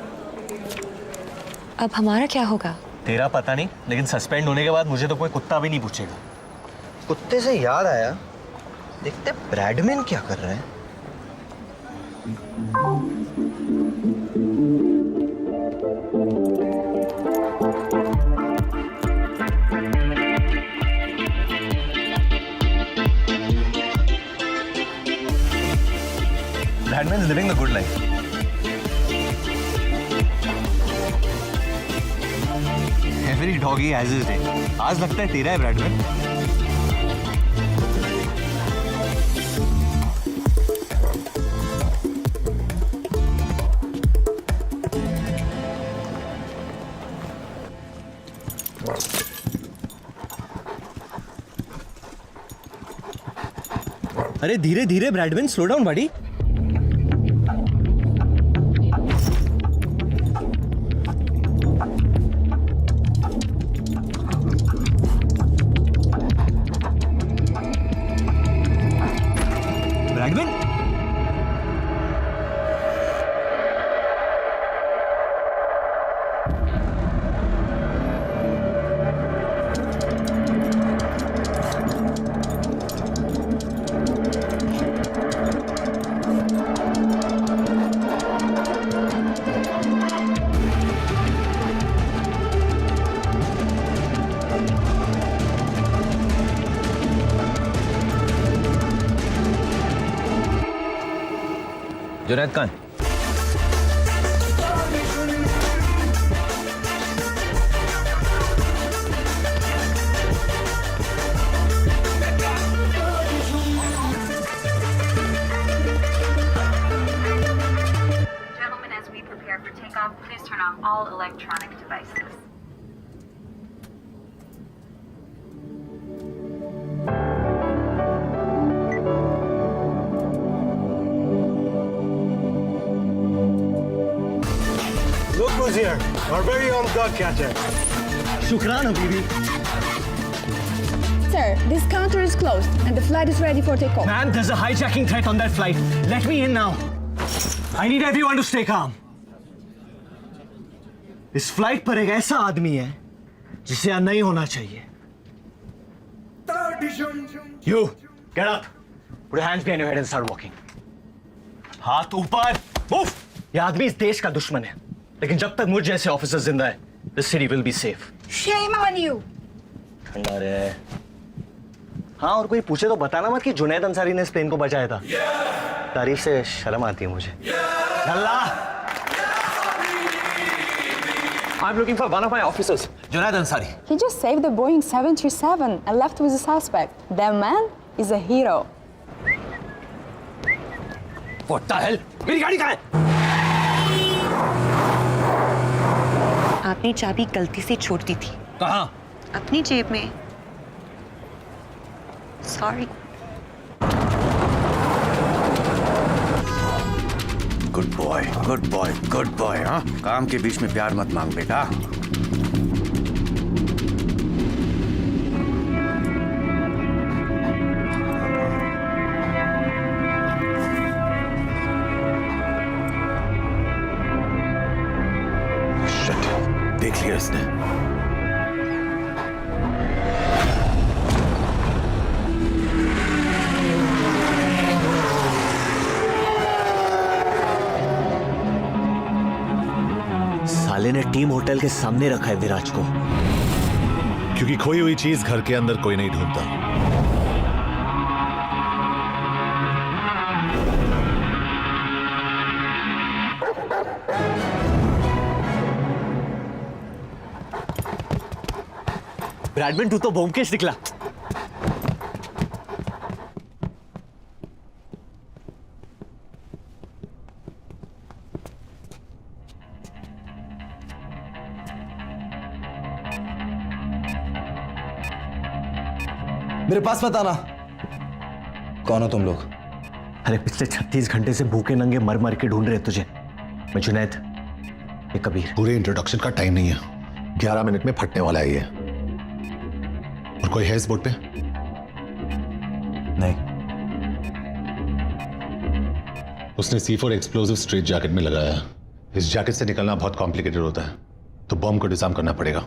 अब हमारा क्या होगा? तेरा पता नहीं, लेकिन सस्पेंड होने के बाद मुझे तो कोई कुत्ता भी नहीं पूछेगा। कुत्ते से याद आया, देखते ब्रैडमैन क्या कर रहे हैं। Bradman is living the good life. Every doggy has his day. आज लगता है तेरा है ब्रैडमैन। अरे धीरे धीरे ब्रैडमैन, स्लो डाउन बड़ी। जुनैद कहाँ है? Gentlemen, as we prepare for takeoff, please turn off all electronic devices. Look who's here, our very own dog catcher. शुक्रान हबीबी। Sir, this counter is closed and the flight is ready for takeoff. Man, there's a hijacking threat on that flight. Let me in now. I need everyone to stay calm. इस flight पर एक ऐसा आदमी है जिसे यहाँ नहीं होना चाहिए। You, get up. Put your hands behind your head and start walking. हाथ ऊपर. Move. यह आदमी इस देश का दुश्मन है, लेकिन जब तक मुझ जैसे ऑफिसर जिंदा है, the city will be safe. Shame on you. ठंडा रहे। हाँ, और कोई पूछे तो बताना मत कि जुनैद अंसारी ने इस प्लेन को बचाया था। तारीफ से शर्म आती है मुझे। अल्लाह! I'm looking for one of my officers, Junaid Ansari. He just saved the Boeing 737 and left with the suspect. That man is a hero. What the hell? मेरी गाड़ी कहाँ है? आपने चाबी गलती से छोड़ दी थी। कहाँ? अपनी जेब में। Sorry. Good boy, good boy, good boy. हाँ, काम के बीच में प्यार मत मांग बेटा। देख लिया इसने। साले ने टीम होटल के सामने रखा है विराज को, क्योंकि खोई हुई चीज घर के अंदर कोई नहीं ढूंढता। ब्रैडमैन तू तो ब्योमकेश निकला। मेरे पास मत आना। कौन हो तुम लोग? अरे पिछले 36 घंटे से भूखे नंगे मर मर के ढूंढ रहे तुझे। मैं जुनैद, ये कबीर। पूरे इंट्रोडक्शन का टाइम नहीं है, 11 मिनट में फटने वाला है ये। और कोई है इस बोट पे? नहीं। उसने C4 एक्सप्लोसिव स्ट्रेट जैकेट में लगाया है। इस जैकेट से निकलना बहुत कॉम्प्लिकेटेड होता है, तो बॉम्ब को डिजाइन करना पड़ेगा।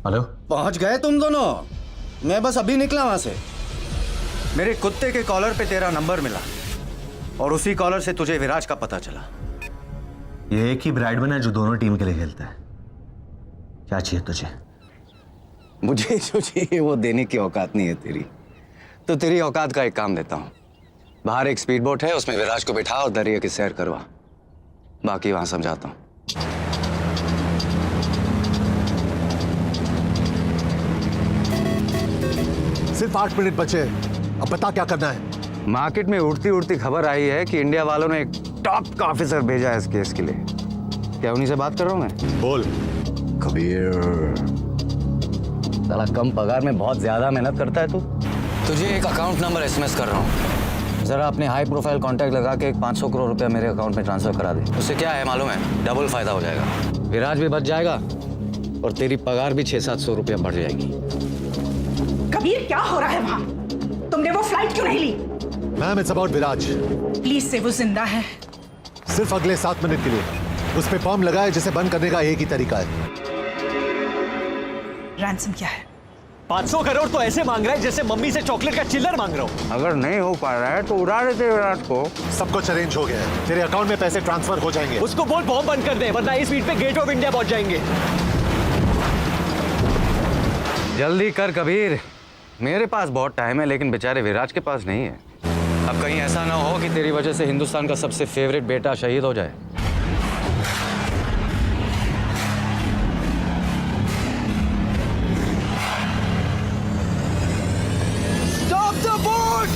हेलो, पहुंच गए तुम दोनों? मैं बस अभी निकला वहां से। मेरे कुत्ते के कॉलर पे तेरा नंबर मिला और उसी कॉलर से तुझे विराज का पता चला। ये एक ही ब्रैडमैन है जो दोनों टीम के लिए खेलता है। क्या चाहिए तुझे? मुझे जो चाहिए वो देने की औकात नहीं है तेरी। तो तेरी औकात का एक काम देता हूं। बाहर एक स्पीड बोट है, उसमें विराज को बिठा और दरिया की सैर करवा। बाकी वहां समझाता हूं। सिर्फ 8 मिनट बचे, अब बता क्या करना है? मार्केट में उड़ती उड़ती खबर आई है कि इंडिया वालों ने एक टॉप का ऑफिसर भेजा है इस केस के लिए। क्या उन्हीं से बात कर रहा हूं मैं? बोल। कबीर, साला कम पगार में बहुत ज्यादा मेहनत करता है तू। तुझे एक अकाउंट नंबर SMS कर रहा हूँ, जरा अपने हाई प्रोफाइल कांटेक्ट लगा के 500 करोड़ रुपया मेरे अकाउंट में ट्रांसफर करा दे। उससे क्या है मालूम है? डबल फायदा हो जाएगा। विराज भी बच जाएगा और तेरी पगार भी 600-700 रुपया बढ़ जाएगी। कबीर, क्या हो रहा है वहाँ? तुमने वो फ्लाइट क्यों नहीं ली? Ma'am, it's about Viraj. Please से वो जिंदा है। सिर्फ अगले 7 मिनट के लिए उस पे बॉम्ब लगाए, जिसे बंद करने का एक ही तरीका है। रैंसम क्या है? 500 करोड़ तो ऐसे मांग रहा है जैसे मम्मी से चॉकलेट का चिल्लर मांग रहा हूँ। अगर नहीं हो पा रहा है तो उड़ा देते विराज को। सब कुछ अरेंज हो गया है, तेरे अकाउंट में पैसे ट्रांसफर हो जाएंगे। उसको बोल बॉम्ब बंद कर दे, वरना इस स्पीड पे गेट ऑफ इंडिया पहुंच जाएंगे। जल्दी कर कबीर, मेरे पास बहुत टाइम है, लेकिन बेचारे विराज के पास नहीं है। अब कहीं ऐसा ना हो कि तेरी वजह से हिंदुस्तान का सबसे फेवरेट बेटा शहीद हो जाए। Stop the boat!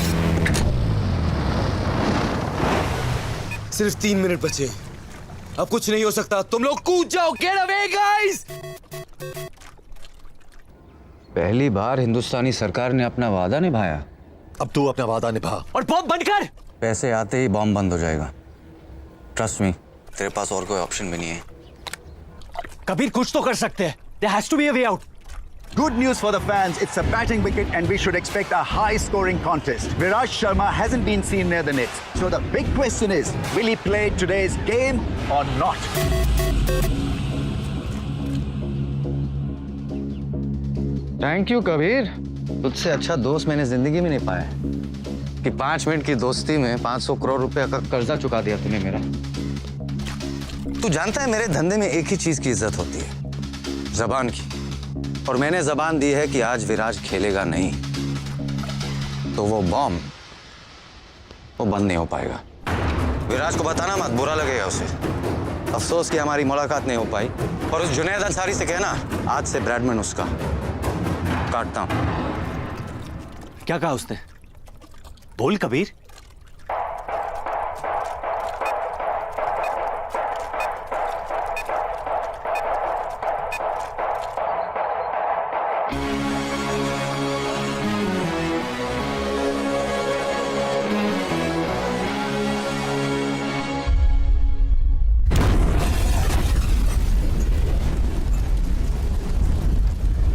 सिर्फ 3 मिनट बचे, अब कुछ नहीं हो सकता। तुम लोग कूद जाओ। Get away, guys! पहली बार हिंदुस्तानी सरकार ने अपना वादा निभाया। अब तू अपना वादा निभा और बॉम्ब बंद कर। पैसे आते ही बॉम्ब बंद हो जाएगा। ट्रस्ट मी, तेरे पास और कोई ऑप्शन भी नहीं है। कबीर, कुछ तो कर सकते हैं। There has to be a way out. Good news for the fans. It's a batting wicket and we should expect a high-scoring contest. Viraj Sharma hasn't been seen near the nets. So the big question is, will he play today's game or not? Thank you Kabir, तुझसे अच्छा दोस्त मैंने जिंदगी में नहीं पाया कि 5 minute की दोस्ती में 500 करोड़ रुपए का कर्जा चुका दिया तूने मेरा। तू जानता है मेरे धंधे में एक ही चीज की इज्जत होती है, जबान की। और मैंने जबान दी है कि आज विराज खेलेगा नहीं तो वो बॉम्ब वो बंद नहीं हो पाएगा। विराज को बताना मत, बुरा लगेगा उसे। अफसोस कि हमारी मुलाकात नहीं हो पाई। और उस जुनैद अंसारी से कहना, आज से ब्रैडमैन उसका। काटता हूं। क्या कहा उसने? बोल कबीर।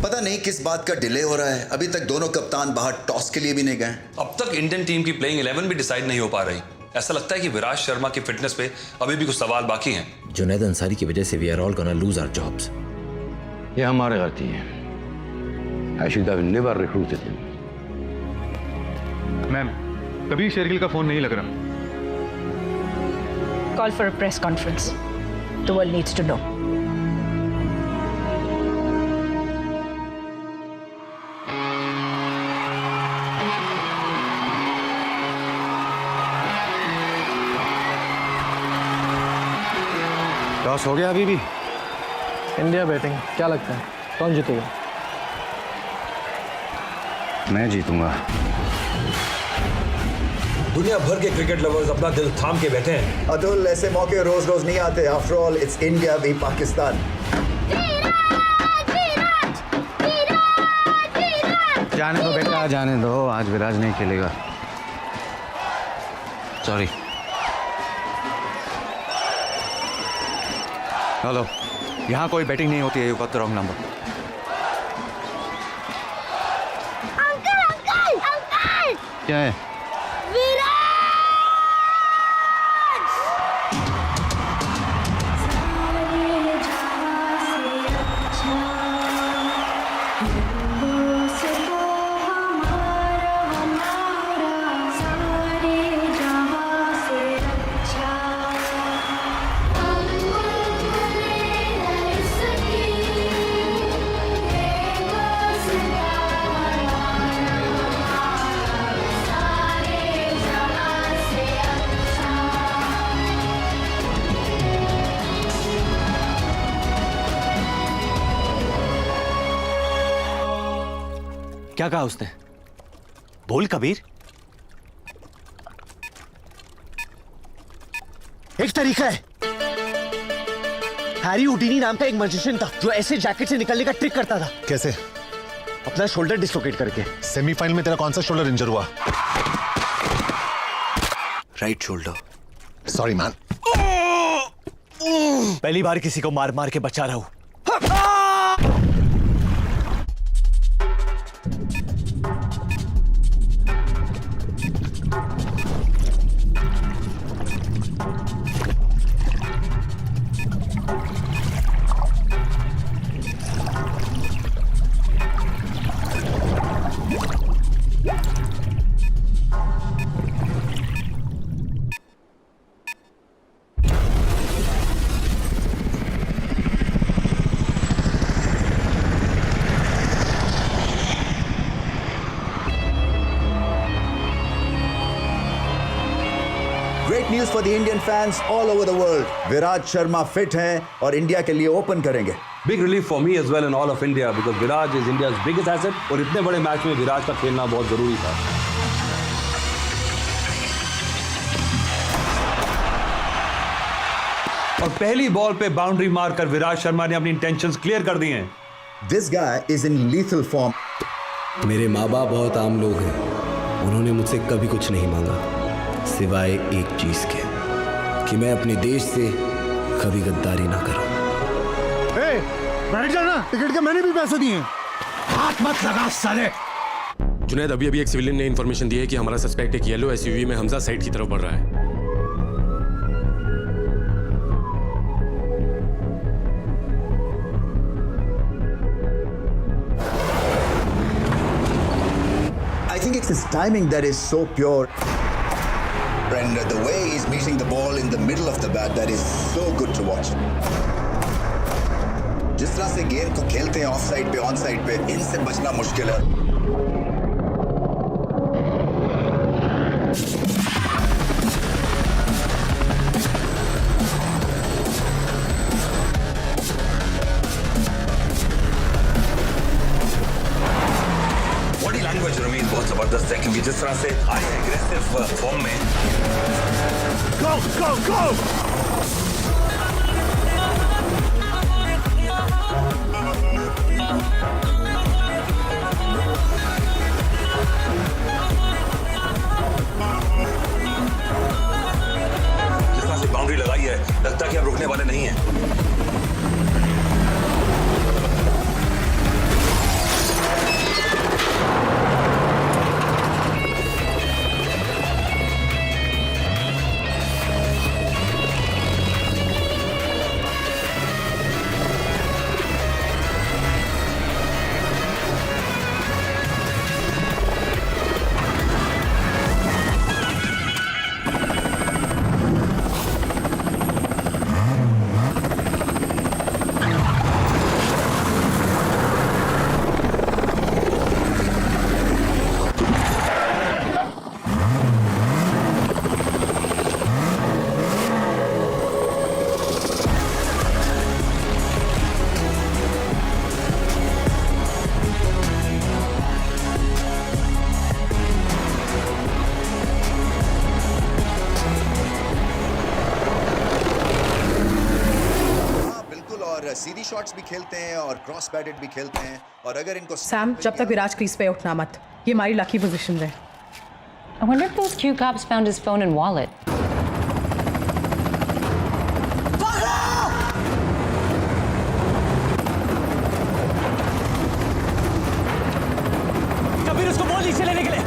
पता नहीं किस बात का डिले हो रहा है, अभी तक दोनों कप्तान बाहर टॉस के लिए भी नहीं गए। अब तक इंडियन टीम की प्लेइंग 11 भी डिसाइड नहीं हो पा रही। ऐसा लगता है कि विराट शर्मा की फिटनेस पे अभी भी कुछ सवाल बाकी हैं। जुनैद अंसारी की वजह से we are all gonna lose our jobs. ये हमारी गलती है। I should have never recruited him. Ma'am, कभी शेरगिल का फोन नहीं लग रहा। Call for a press conference. The world needs to know. Toss हो गया अभी भी? इंडिया बैटिंग, क्या लगता है कौन जीतेगा? मैं जीतूंगा। दुनिया भर के क्रिकेट लवर्स अपना दिल थाम के बैठे हैं। अतुल, ऐसे मौके रोज रोज नहीं आते। After all it's India v Pakistan. जाने दो बेटा, जाने दो। आज विराज नहीं खेलेगा। सॉरी। हेलो, यहाँ कोई बैटिंग नहीं होती है। You got the wrong number. Uncle uncle uncle, क्या है? क्या कहा उसने? बोल कबीर। एक तरीका है। हैरी हुडीनी नाम का एक मैजिशियन था जो ऐसे जैकेट से निकलने का ट्रिक करता था। कैसे? अपना शोल्डर डिसलोकेट करके। सेमीफाइनल में तेरा कौन सा शोल्डर इंजर हुआ? Right shoulder. Sorry man. पहली बार किसी को मार मार के बचा रहा हूं। Great news for the Indian fans all over the world. Virat Sharma fit हैं और इंडिया के लिए ओपन करेंगे। Big relief for me as well and all of India because Virat is India's biggest asset और इतने बड़े मैच में विराट का खेलना बहुत जरूरी था। और पहली बॉल पे बाउंड्री मारकर विराट शर्मा ने अपनी इंटेंशंस क्लियर कर दी हैं। This guy is in lethal form. मेरे माँ बाप बहुत आम लोग हैं। उन्होंने मुझसे कभी कुछ नहीं मांगा सिवाय एक चीज के, कि मैं अपने देश से कभी गद्दारी ना करूं। बैठ जाना, टिकट के मैंने भी पैसे दिए। हाथ मत लगा साले। जुनैद, अभी एक सिविलियन ने इन्फॉर्मेशन दी है कि हमारा सस्पेक्ट एक येलो एसयूवी में हमजा साइड की तरफ बढ़ रहा है। I think it's his timing that is so pure. And the way he's meeting the ball in the middle of the bat, that is so good to watch. जिस तरह से गेंद को खेलते हैं ऑफ साइड पे ऑन साइड पे, इनसे बचना मुश्किल है। बॉडी लैंग्वेज रमीज बहुत जबरदस्त है क्योंकि जिस तरह से आई एग्रेसिव go, go! जिस तरह से बाउंड्री लगाई है, लगता है कि अब रुकने वाले नहीं हैं। सीधी शॉट्स भी खेलते हैं और क्रॉस बैटेड भी खेलते हैं और अगर इनको सैम, जब तक विराज क्रीज पे उठना मत। ये हमारी लकी पोजीशन है। I wonder if those Q cops found his phone and wallet. Kabir उसको बोल नीचे लेने के लिए।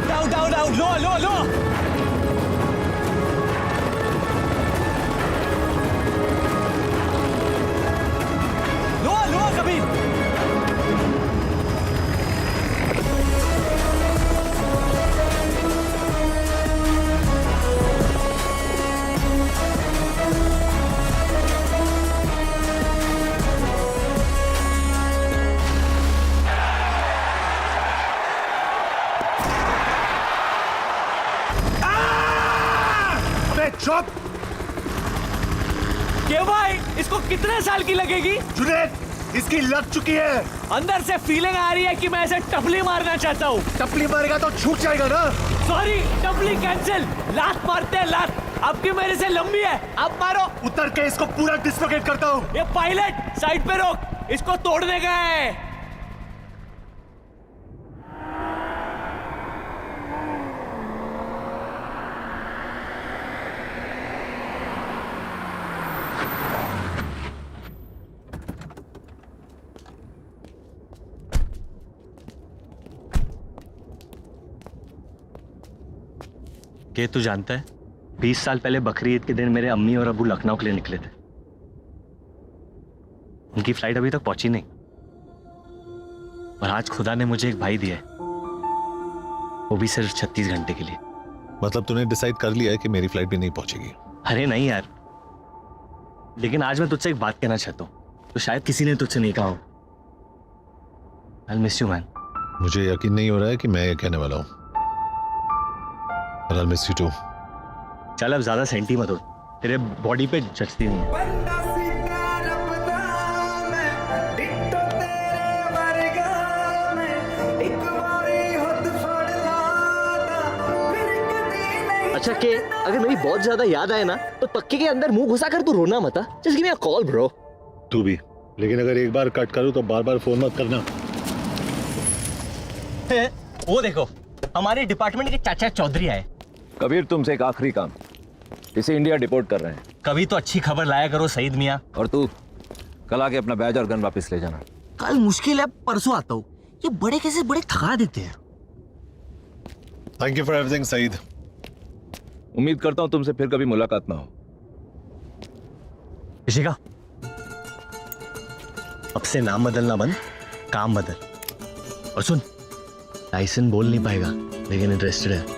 डाउन डाउन डाउन, लो लो लो। चुप! क्यों भाई, इसको कितने साल की लगेगी? जुनैद, इसकी लग चुकी है। अंदर से फीलिंग आ रही है कि मैं ऐसे टपली मारना चाहता हूँ। टपली मारेगा तो छूट जाएगा ना। सॉरी, टपली कैंसिल। लात मारते हैं लात। आपकी मेरे से लंबी है, आप मारो। उतर के इसको पूरा डिसलोकेट करता हूँ। ये पायलट साइड पे रोक, इसको तोड़ने का है। ये तू जानता है 20 साल पहले बकरी ईद के दिन मेरे अम्मी और अबू लखनऊ के लिए निकले थे। उनकी फ्लाइट अभी तक पहुंची नहीं और आज खुदा ने मुझे एक भाई दिया है, वो भी सिर्फ 36 घंटे के लिए। मतलब तूने डिसाइड कर लिया है कि मेरी फ्लाइट भी नहीं पहुंचेगी? अरे नहीं यार, लेकिन आज मैं तुझसे एक बात कहना चाहता हूँ तो शायद किसी ने तुझसे नहीं कहा हो। I'll miss you, man. मुझे यकीन नहीं हो रहा है कि मैं ये कहने वाला हूँ। I'll miss you too. चल अब ज्यादा सेंटी मत हो, तेरे बॉडी पे जचती नहीं है। अच्छा के अगर मेरी बहुत ज्यादा याद आए ना तो पक्के के अंदर मुंह घुसा कर तू रोना मत। Just give me a call bro. तू भी, लेकिन अगर एक बार कट करूं तो बार बार फोन मत करना। वो देखो, हमारे डिपार्टमेंट के चाचा चौधरी आए। कबीर, तुमसे एक आखिरी काम, इसे इंडिया डिपोर्ट कर रहे हैं। कभी तो अच्छी खबर लाया करो सईद मियाँ। और तू कल आके अपना बैज और गन वापस ले जाना। कल मुश्किल है, परसों आता हूँ। ये बड़े कैसे बड़े थका देते हैं। Thank you for everything Saeed. उम्मीद करता हूँ तुमसे फिर कभी मुलाकात ना हो। ऋषिका, अब से नाम बदलना बंद, काम बदल। और सुन, टाइसन बोल नहीं पाएगा लेकिन इंटरेस्टेड है।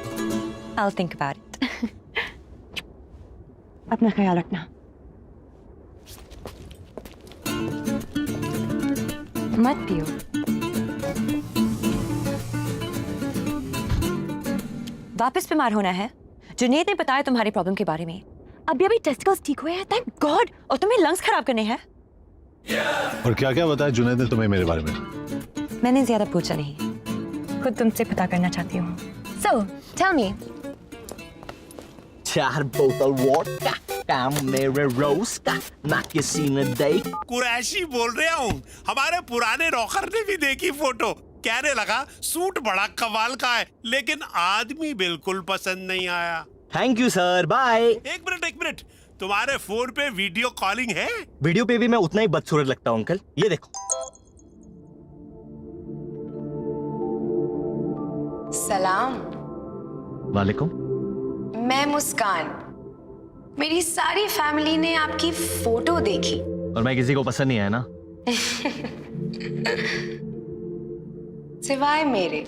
I'll think about it. अपना ख्याल रखना। मत पियो। वापस बीमार होना है। जुनैद ने बताया तुम्हारी प्रॉब्लम के बारे में। अभी टेस्टिकल्स ठीक हुए हैं, थैंक गॉड। और तुम्हें लंग्स खराब करने हैं। और क्या क्या बताया जुनैद ने तुम्हें मेरे बारे में? मैंने ज्यादा पूछा नहीं, खुद तुमसे पता करना चाहती हूँ। So, tell me, 4 बोतल वोडका, काम मेरे रोज का, ना किसी ने देख। कुरैशी बोल रहा हूँ। हमारे पुराने नौकर ने भी देखी फोटो, कहने लगा सूट बड़ा कमाल का है, लेकिन आदमी बिल्कुल पसंद नहीं आया। Thank you sir, bye. एक मिनट, तुम्हारे फोन पे वीडियो कॉलिंग है? वीडियो पे भी मैं उतना ही बदसूरत लगता हूँ अंकल, ये देखो। सलाम। वालेकुम। मैं मुस्कान। मेरी सारी फैमिली ने आपकी फोटो देखी। और मैं किसी को पसंद नहीं आया ना? सिवाय मेरे।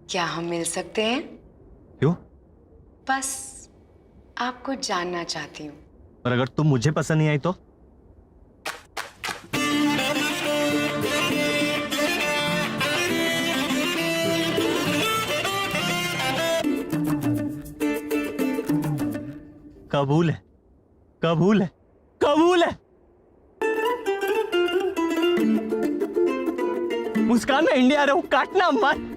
क्या हम मिल सकते हैं? क्यों? बस आपको जानना चाहती हूँ। और अगर तुम मुझे पसंद नहीं आई तो? कबूल है, कबूल है, कबूल है। मुस्कान, मैं इंडिया आ रहा हूं, काटना मत।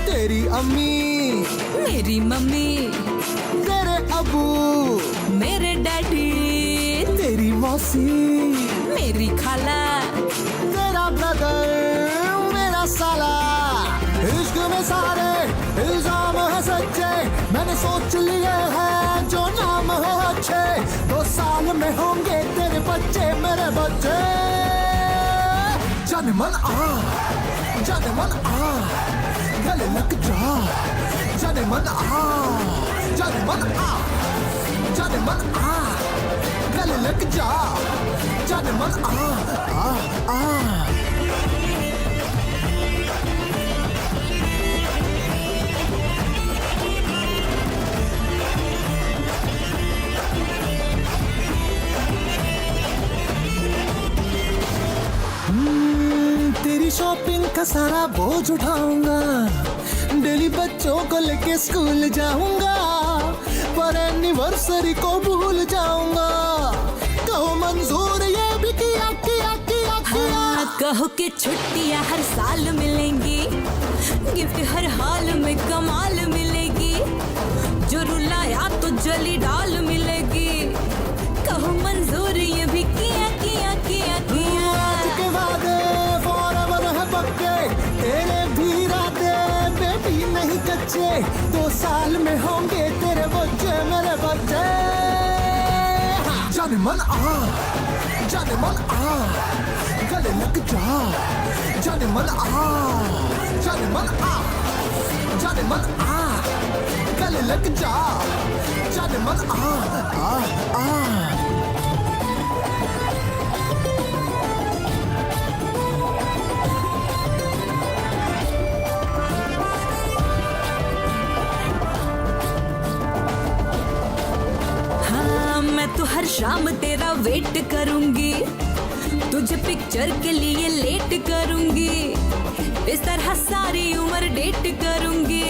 तेरी अम्मी, मेरी मम्मी, तेरे अबू, मेरे डैडी, तेरी मौसी, मेरी खाला, तेरा ब्रदर, मेरा साला। इश्क में सारे इल्जाम है सच्चे, मैंने सोच लिए हैं जो नाम है अच्छे। 2 साल में होंगे तेरे बच्चे मेरे बच्चे। जाने मन आ, जाने मन आ, गले लग जा। जाने मन आ, जाने मन आ, जाने मन आ, गले लग जा। जाने मन आ। तेरी शॉपिंग का सारा बोझ उठाऊंगा, डेली बच्चों को लेके स्कूल जाऊंगा, पर एनिवर्सरी को भूल जाऊंगा। कहो मंजूर ये भी किया किया किया किया। हाँ, कहो कि छुट्टियां हर साल मिलेंगी, गिफ्ट हर हाल में कमाल मिलेगी, जो रुलाया तो जली डाल मिलेगी। कहो मंजूर ये भी किया किया किया किया। आज के वादे फॉरएवर है पक्के, तेरे भी इरादे बेबी नहीं कच्चे। 2 साल में होंगे तेरे बच्चे मेरे बच्चे। जाने मन आ, जाने मन आ, गले लग जा। जाने मन आ, जाने मन आ, जाने मन आ, गले लग जा। जाने मन आ। तो हर शाम तेरा वेट करूंगी, तुझे पिक्चर के लिए लेट करूंगी, इस तरह सारी उम्र डेट करूंगी।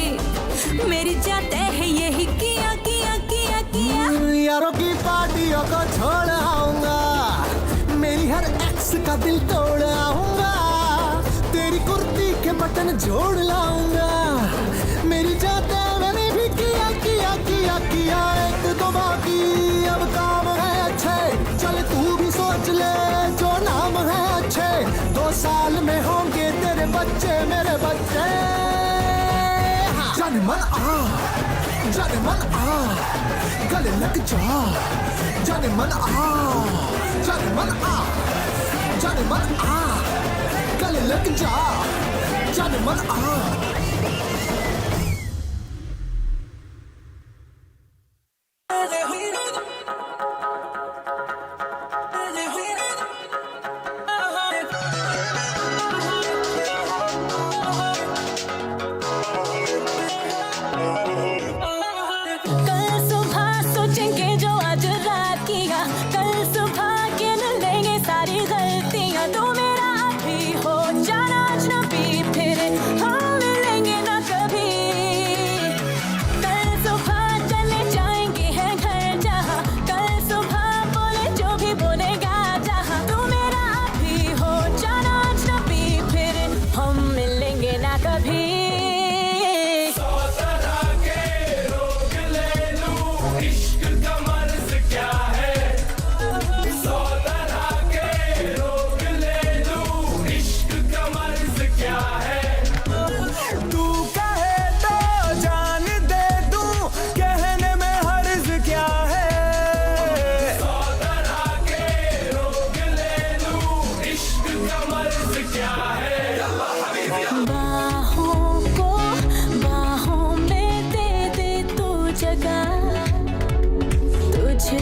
मेरी जाते है यही किया किया किया किया। यारों की पार्टियों को छोड़ आऊंगा, मेरी हर एक्स का दिल तोड़ आऊंगा, तेरी कुर्ती के बटन जोड़ लाऊंगा। मेरी जाते मैंने भी किया किया किया किया। 1-2 बाकी अब काम है अच्छे, चल तू भी सोच ले जो नाम है अच्छे। 2 साल में होंगे तेरे बच्चे मेरे बच्चे। जाने मन आ, जाने मन आ, गले लग जा। जाने मन आ, जाने मन आ, जाने मन आ, गले लग जा। जाने मन आ।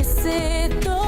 ऐसे तो